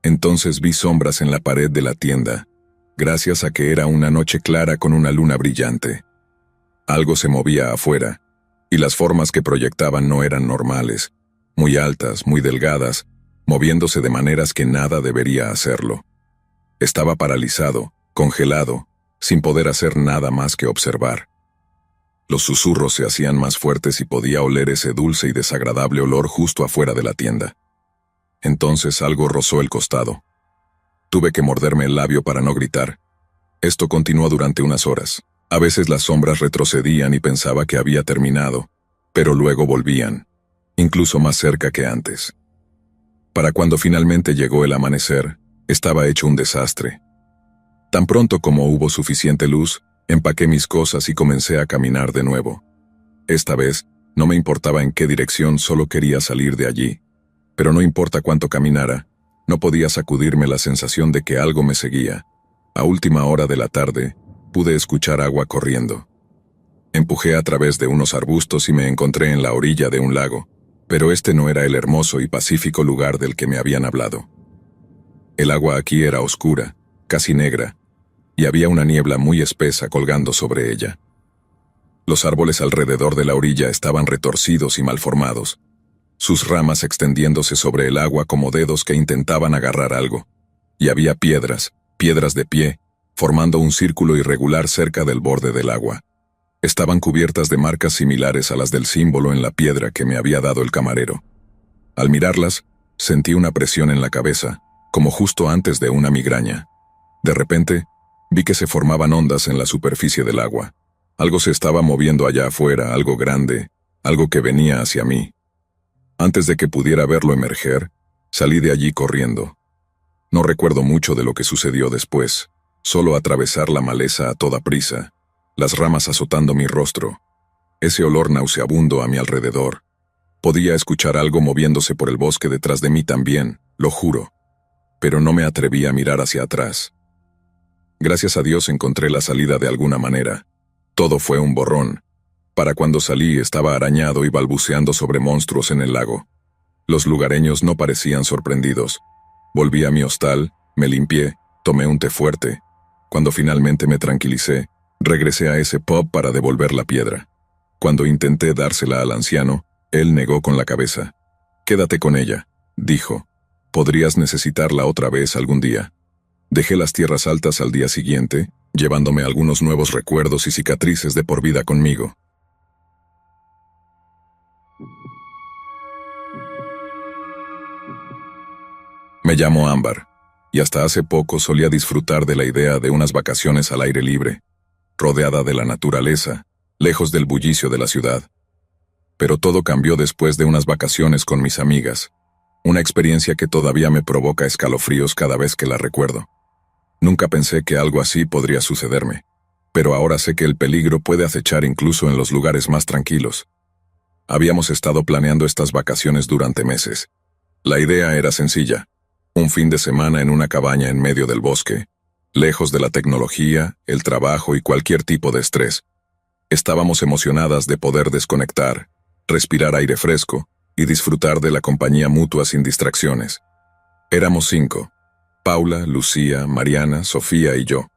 Entonces vi sombras en la pared de la tienda, gracias a que era una noche clara con una luna brillante. Algo se movía afuera, y las formas que proyectaban no eran normales, muy altas, muy delgadas, moviéndose de maneras que nada debería hacerlo. Estaba paralizado, congelado, sin poder hacer nada más que observar. Los susurros se hacían más fuertes y podía oler ese dulce y desagradable olor justo afuera de la tienda. Entonces algo rozó el costado. Tuve que morderme el labio para no gritar. Esto continuó durante unas horas. A veces las sombras retrocedían y pensaba que había terminado, pero luego volvían, incluso más cerca que antes. Para cuando finalmente llegó el amanecer, estaba hecho un desastre. Tan pronto como hubo suficiente luz, empaqué mis cosas y comencé a caminar de nuevo. Esta vez, no me importaba en qué dirección, solo quería salir de allí. Pero no importa cuánto caminara, no podía sacudirme la sensación de que algo me seguía. A última hora de la tarde, pude escuchar agua corriendo. Empujé a través de unos arbustos y me encontré en la orilla de un lago, Pero este no era el hermoso y pacífico lugar del que me habían hablado. El agua aquí era oscura, casi negra, y había una niebla muy espesa colgando sobre ella. Los árboles alrededor de la orilla estaban retorcidos y malformados, sus ramas extendiéndose sobre el agua como dedos que intentaban agarrar algo, y había piedras de pie, formando un círculo irregular cerca del borde del agua. Estaban cubiertas de marcas similares a las del símbolo en la piedra que me había dado el camarero. Al mirarlas, sentí una presión en la cabeza, como justo antes de una migraña. De repente, vi que se formaban ondas en la superficie del agua. Algo se estaba moviendo allá afuera, algo grande, algo que venía hacia mí. Antes de que pudiera verlo emerger, salí de allí corriendo. No recuerdo mucho de lo que sucedió después, solo atravesar la maleza a toda prisa, las ramas azotando mi rostro, ese olor nauseabundo a mi alrededor. Podía escuchar algo moviéndose por el bosque detrás de mí también, lo juro, pero no me atreví a mirar hacia atrás. Gracias a Dios encontré la salida de alguna manera. Todo fue un borrón. Para cuando salí estaba arañado y balbuceando sobre monstruos en el lago. Los lugareños no parecían sorprendidos. Volví a mi hostal, me limpié, tomé un té fuerte. Cuando finalmente me tranquilicé, regresé a ese pub para devolver la piedra. Cuando intenté dársela al anciano, él negó con la cabeza. «Quédate con ella», dijo. «Podrías necesitarla otra vez algún día». Dejé las tierras altas al día siguiente, llevándome algunos nuevos recuerdos y cicatrices de por vida conmigo. Me llamo Ámbar, y hasta hace poco solía disfrutar de la idea de unas vacaciones al aire libre, rodeada de la naturaleza, lejos del bullicio de la ciudad. Pero todo cambió después de unas vacaciones con mis amigas, una experiencia que todavía me provoca escalofríos cada vez que la recuerdo. Nunca pensé que algo así podría sucederme, pero ahora sé que el peligro puede acechar incluso en los lugares más tranquilos. Habíamos estado planeando estas vacaciones durante meses. La idea era sencilla: un fin de semana en una cabaña en medio del bosque, lejos de la tecnología, el trabajo y cualquier tipo de estrés. Estábamos emocionadas de poder desconectar, respirar aire fresco y disfrutar de la compañía mutua sin distracciones. Éramos 5. Paula, Lucía, Mariana, Sofía y yo.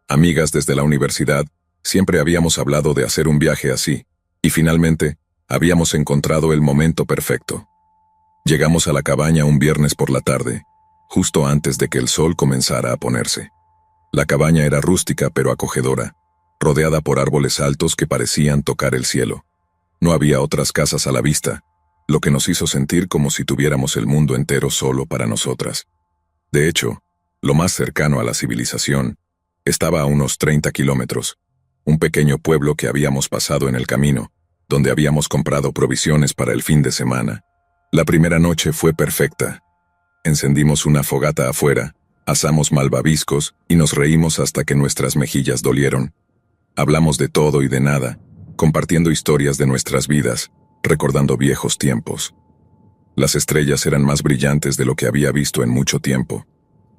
Amigas desde la universidad, siempre habíamos hablado de hacer un viaje así, y finalmente, habíamos encontrado el momento perfecto. Llegamos a la cabaña un viernes por la tarde, justo antes de que el sol comenzara a ponerse. La cabaña era rústica pero acogedora, rodeada por árboles altos que parecían tocar el cielo. No había otras casas a la vista, lo que nos hizo sentir como si tuviéramos el mundo entero solo para nosotras. De hecho, lo más cercano a la civilización estaba a unos 30 kilómetros, un pequeño pueblo que habíamos pasado en el camino, donde habíamos comprado provisiones para el fin de semana. La primera noche fue perfecta. Encendimos una fogata afuera, asamos malvaviscos y nos reímos hasta que nuestras mejillas dolieron. Hablamos de todo y de nada, compartiendo historias de nuestras vidas, recordando viejos tiempos. Las estrellas eran más brillantes de lo que había visto en mucho tiempo,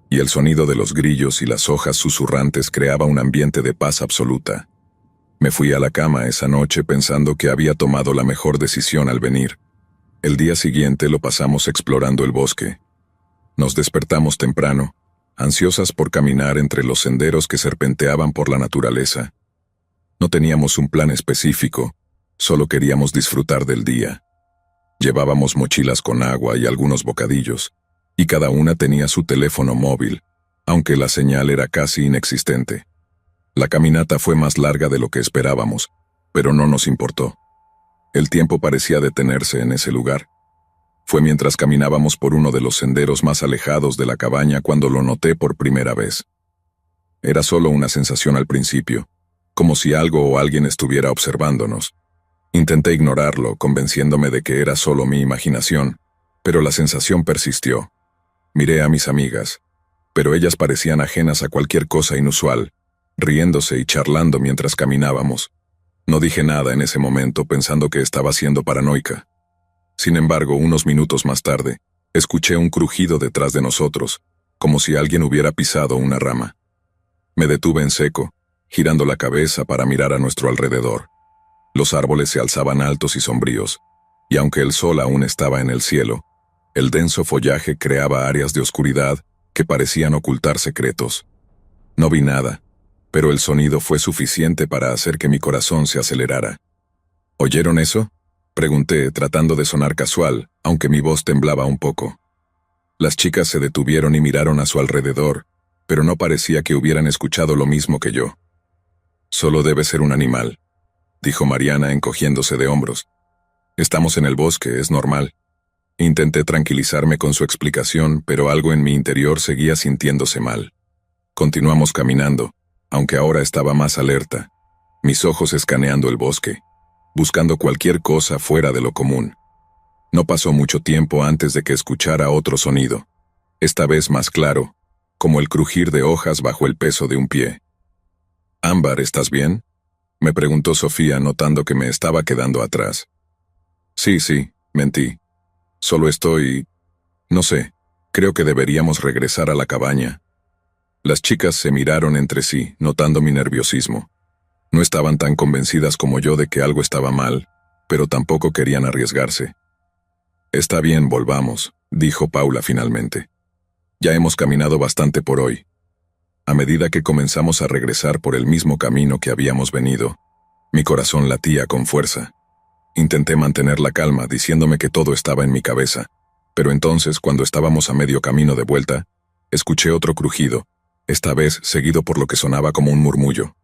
y el sonido de los grillos y las hojas susurrantes creaba un ambiente de paz absoluta. Me fui a la cama esa noche pensando que había tomado la mejor decisión al venir. El día siguiente lo pasamos explorando el bosque. Nos despertamos temprano, ansiosas por caminar entre los senderos que serpenteaban por la naturaleza. No teníamos un plan específico, solo queríamos disfrutar del día. Llevábamos mochilas con agua y algunos bocadillos, y cada una tenía su teléfono móvil, aunque la señal era casi inexistente. La caminata fue más larga de lo que esperábamos, pero no nos importó. El tiempo parecía detenerse en ese lugar. Fue mientras caminábamos por uno de los senderos más alejados de la cabaña cuando lo noté por primera vez. Era solo una sensación al principio, como si algo o alguien estuviera observándonos. Intenté ignorarlo, convenciéndome de que era solo mi imaginación, pero la sensación persistió. Miré a mis amigas, pero ellas parecían ajenas a cualquier cosa inusual, riéndose y charlando mientras caminábamos. No dije nada en ese momento pensando que estaba siendo paranoica. Sin embargo, unos minutos más tarde, escuché un crujido detrás de nosotros, como si alguien hubiera pisado una rama. Me detuve en seco, girando la cabeza para mirar a nuestro alrededor. Los árboles se alzaban altos y sombríos. y aunque el sol aún estaba en el cielo, el denso follaje creaba áreas de oscuridad que parecían ocultar secretos. No vi nada, pero el sonido fue suficiente para hacer que mi corazón se acelerara. ¿Oyeron eso?, pregunté, tratando de sonar casual, aunque mi voz temblaba un poco. Las chicas se detuvieron y miraron a su alrededor, pero no parecía que hubieran escuchado lo mismo que yo. «Solo debe ser un animal», dijo Mariana encogiéndose de hombros. «Estamos en el bosque, es normal». Intenté tranquilizarme con su explicación, pero algo en mi interior seguía sintiéndose mal. Continuamos caminando, aunque ahora estaba más alerta, mis ojos escaneando el bosque, buscando cualquier cosa fuera de lo común. No pasó mucho tiempo antes de que escuchara otro sonido, esta vez más claro, como el crujir de hojas bajo el peso de un pie. «Ámbar, ¿estás bien?», me preguntó Sofía, notando que me estaba quedando atrás. Sí, mentí. Solo estoy... no sé, creo que deberíamos regresar a la cabaña». Las chicas se miraron entre sí, notando mi nerviosismo. No estaban tan convencidas como yo de que algo estaba mal, pero tampoco querían arriesgarse. «Está bien, volvamos», dijo Paula finalmente. «Ya hemos caminado bastante por hoy». A medida que comenzamos a regresar por el mismo camino que habíamos venido, mi corazón latía con fuerza. Intenté mantener la calma, diciéndome que todo estaba en mi cabeza, pero entonces, cuando estábamos a medio camino de vuelta, escuché otro crujido, esta vez seguido por lo que sonaba como un murmullo.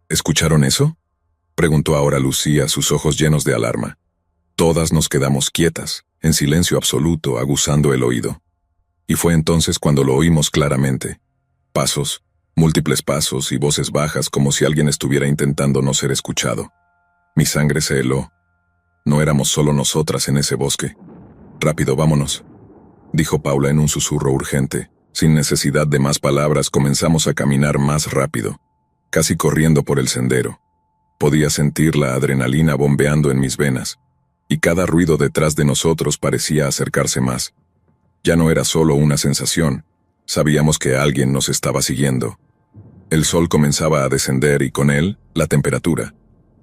«¿Escucharon eso?», preguntó ahora Lucía, sus ojos llenos de alarma. Todas nos quedamos quietas, en silencio absoluto, aguzando el oído. Y fue entonces cuando lo oímos claramente. Pasos, múltiples pasos y voces bajas como si alguien estuviera intentando no ser escuchado. Mi sangre se heló. No éramos solo nosotras en ese bosque. «Rápido, vámonos», dijo Paula en un susurro urgente. Sin necesidad de más palabras comenzamos a caminar más rápido, casi corriendo por el sendero. Podía sentir la adrenalina bombeando en mis venas, y cada ruido detrás de nosotros parecía acercarse más. Ya no era solo una sensación, sabíamos que alguien nos estaba siguiendo. El sol comenzaba a descender y con él, la temperatura.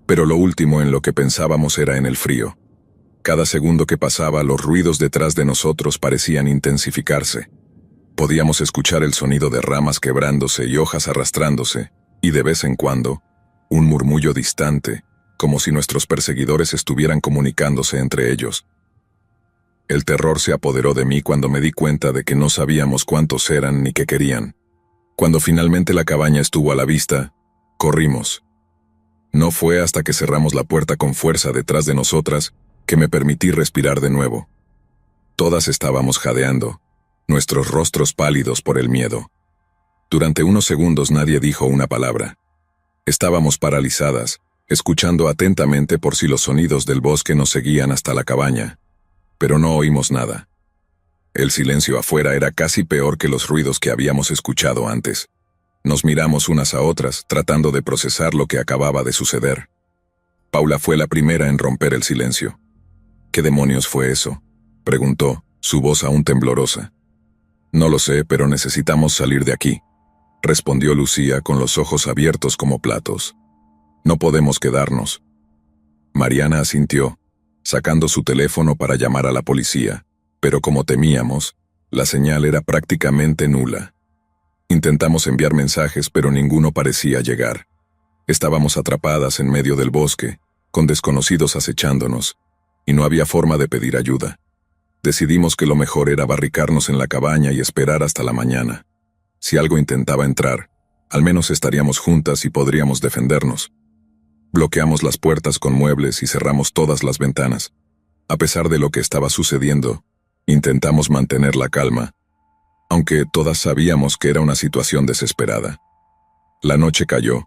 Pero lo último en lo que pensábamos era en el frío. Cada segundo que pasaba, los ruidos detrás de nosotros parecían intensificarse. Podíamos escuchar el sonido de ramas quebrándose y hojas arrastrándose, y de vez en cuando, un murmullo distante, como si nuestros perseguidores estuvieran comunicándose entre ellos. El terror se apoderó de mí cuando me di cuenta de que no sabíamos cuántos eran ni qué querían. Cuando finalmente la cabaña estuvo a la vista, corrimos. No fue hasta que cerramos la puerta con fuerza detrás de nosotras que me permití respirar de nuevo. Todas estábamos jadeando, nuestros rostros pálidos por el miedo. Durante unos segundos nadie dijo una palabra. Estábamos paralizadas, escuchando atentamente por si los sonidos del bosque nos seguían hasta la cabaña, pero no oímos nada. El silencio afuera era casi peor que los ruidos que habíamos escuchado antes. Nos miramos unas a otras, tratando de procesar lo que acababa de suceder. Paula fue la primera en romper el silencio. «¿Qué demonios fue eso?», preguntó, su voz aún temblorosa. «No lo sé, pero necesitamos salir de aquí», respondió Lucía con los ojos abiertos como platos. «No podemos quedarnos». Mariana asintió, sacando su teléfono para llamar a la policía, pero como temíamos, la señal era prácticamente nula. Intentamos enviar mensajes, pero ninguno parecía llegar. Estábamos atrapadas en medio del bosque, con desconocidos acechándonos, y no había forma de pedir ayuda. Decidimos que lo mejor era barricarnos en la cabaña y esperar hasta la mañana. Si algo intentaba entrar, al menos estaríamos juntas y podríamos defendernos. Bloqueamos las puertas con muebles y cerramos todas las ventanas. A pesar de lo que estaba sucediendo, intentamos mantener la calma, aunque todas sabíamos que era una situación desesperada. La noche cayó,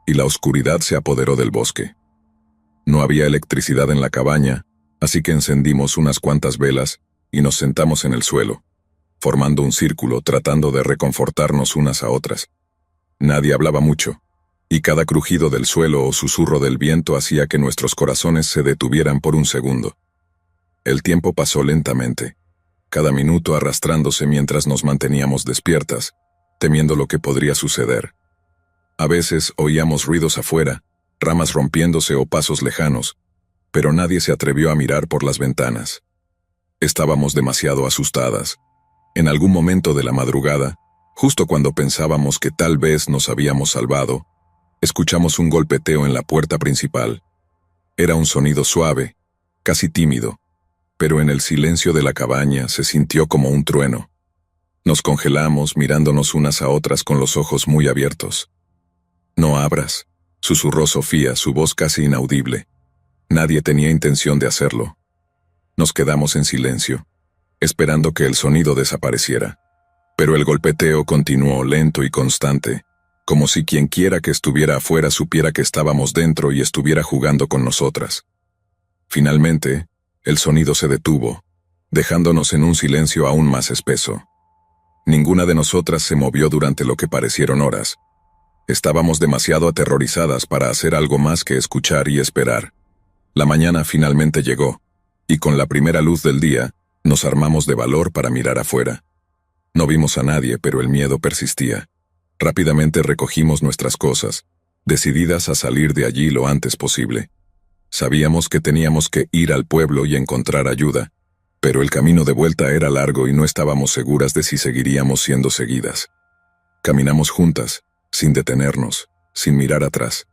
y la oscuridad se apoderó del bosque. No había electricidad en la cabaña, así que encendimos unas cuantas velas y nos sentamos en el suelo, formando un círculo tratando de reconfortarnos unas a otras. Nadie hablaba mucho, y cada crujido del suelo o susurro del viento hacía que nuestros corazones se detuvieran por un segundo. El tiempo pasó lentamente, cada minuto arrastrándose mientras nos manteníamos despiertas, temiendo lo que podría suceder. A veces oíamos ruidos afuera, ramas rompiéndose o pasos lejanos, pero nadie se atrevió a mirar por las ventanas. Estábamos demasiado asustadas. En algún momento de la madrugada, justo cuando pensábamos que tal vez nos habíamos salvado, escuchamos un golpeteo en la puerta principal. Era un sonido suave, casi tímido, pero en el silencio de la cabaña se sintió como un trueno. Nos congelamos mirándonos unas a otras con los ojos muy abiertos. «No abras», susurró Sofía, su voz casi inaudible. Nadie tenía intención de hacerlo. Nos quedamos en silencio, esperando que el sonido desapareciera. Pero el golpeteo continuó lento y constante, como si quienquiera que estuviera afuera supiera que estábamos dentro y estuviera jugando con nosotras. Finalmente, el sonido se detuvo, dejándonos en un silencio aún más espeso. Ninguna de nosotras se movió durante lo que parecieron horas. Estábamos demasiado aterrorizadas para hacer algo más que escuchar y esperar. La mañana finalmente llegó, y con la primera luz del día, nos armamos de valor para mirar afuera. No vimos a nadie, pero el miedo persistía. Rápidamente recogimos nuestras cosas, decididas a salir de allí lo antes posible. Sabíamos que teníamos que ir al pueblo y encontrar ayuda, pero el camino de vuelta era largo y no estábamos seguras de si seguiríamos siendo seguidas. Caminamos juntas, sin detenernos, sin mirar atrás.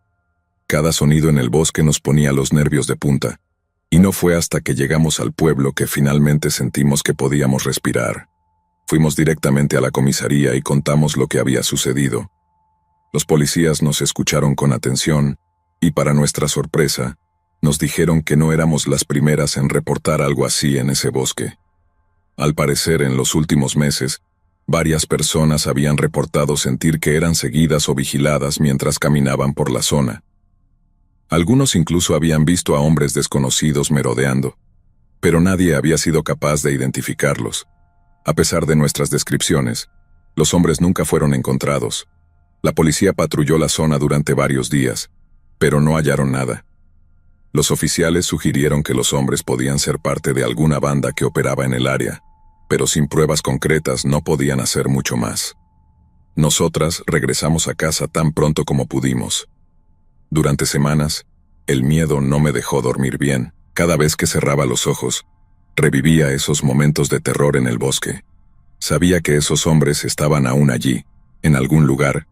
Cada sonido en el bosque nos ponía los nervios de punta, y no fue hasta que llegamos al pueblo que finalmente sentimos que podíamos respirar. Fuimos directamente a la comisaría y contamos lo que había sucedido. Los policías nos escucharon con atención, y para nuestra sorpresa, nos dijeron que no éramos las primeras en reportar algo así en ese bosque. Al parecer, en los últimos meses, varias personas habían reportado sentir que eran seguidas o vigiladas mientras caminaban por la zona. Algunos incluso habían visto a hombres desconocidos merodeando, pero nadie había sido capaz de identificarlos. A pesar de nuestras descripciones, los hombres nunca fueron encontrados. La policía patrulló la zona durante varios días, pero no hallaron nada. Los oficiales sugirieron que los hombres podían ser parte de alguna banda que operaba en el área, pero sin pruebas concretas no podían hacer mucho más. Nosotras regresamos a casa tan pronto como pudimos. Durante semanas, el miedo no me dejó dormir bien. Cada vez que cerraba los ojos, revivía esos momentos de terror en el bosque. Sabía que esos hombres estaban aún allí, en algún lugar,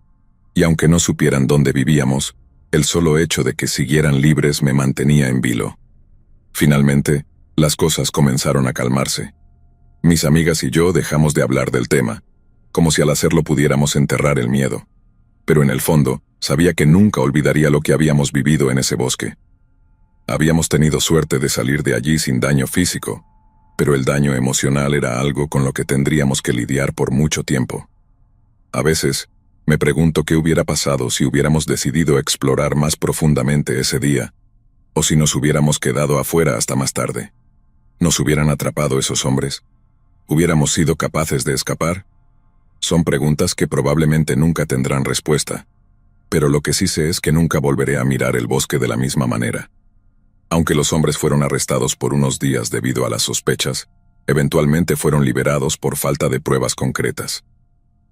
y aunque no supieran dónde vivíamos, el solo hecho de que siguieran libres me mantenía en vilo. Finalmente, las cosas comenzaron a calmarse. Mis amigas y yo dejamos de hablar del tema, como si al hacerlo pudiéramos enterrar el miedo. Pero en el fondo, sabía que nunca olvidaría lo que habíamos vivido en ese bosque. Habíamos tenido suerte de salir de allí sin daño físico, pero el daño emocional era algo con lo que tendríamos que lidiar por mucho tiempo. A veces, me pregunto qué hubiera pasado si hubiéramos decidido explorar más profundamente ese día, o si nos hubiéramos quedado afuera hasta más tarde. ¿Nos hubieran atrapado esos hombres? ¿Hubiéramos sido capaces de escapar? Son preguntas que probablemente nunca tendrán respuesta, pero lo que sí sé es que nunca volveré a mirar el bosque de la misma manera. Aunque los hombres fueron arrestados por unos días debido a las sospechas, eventualmente fueron liberados por falta de pruebas concretas.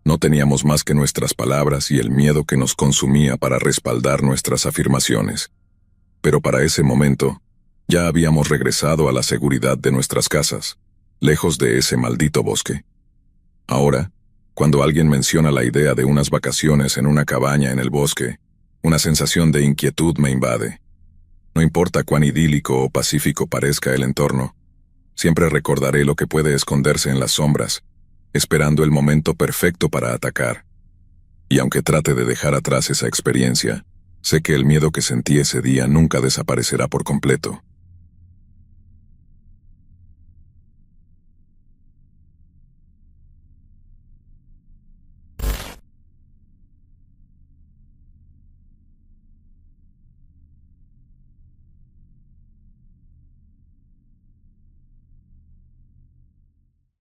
No teníamos más que nuestras palabras y el miedo que nos consumía para respaldar nuestras afirmaciones. Pero para ese momento, ya habíamos regresado a la seguridad de nuestras casas, lejos de ese maldito bosque. Ahora, cuando alguien menciona la idea de unas vacaciones en una cabaña en el bosque, una sensación de inquietud me invade. No importa cuán idílico o pacífico parezca el entorno, siempre recordaré lo que puede esconderse en las sombras, esperando el momento perfecto para atacar. Y aunque trate de dejar atrás esa experiencia, sé que el miedo que sentí ese día nunca desaparecerá por completo.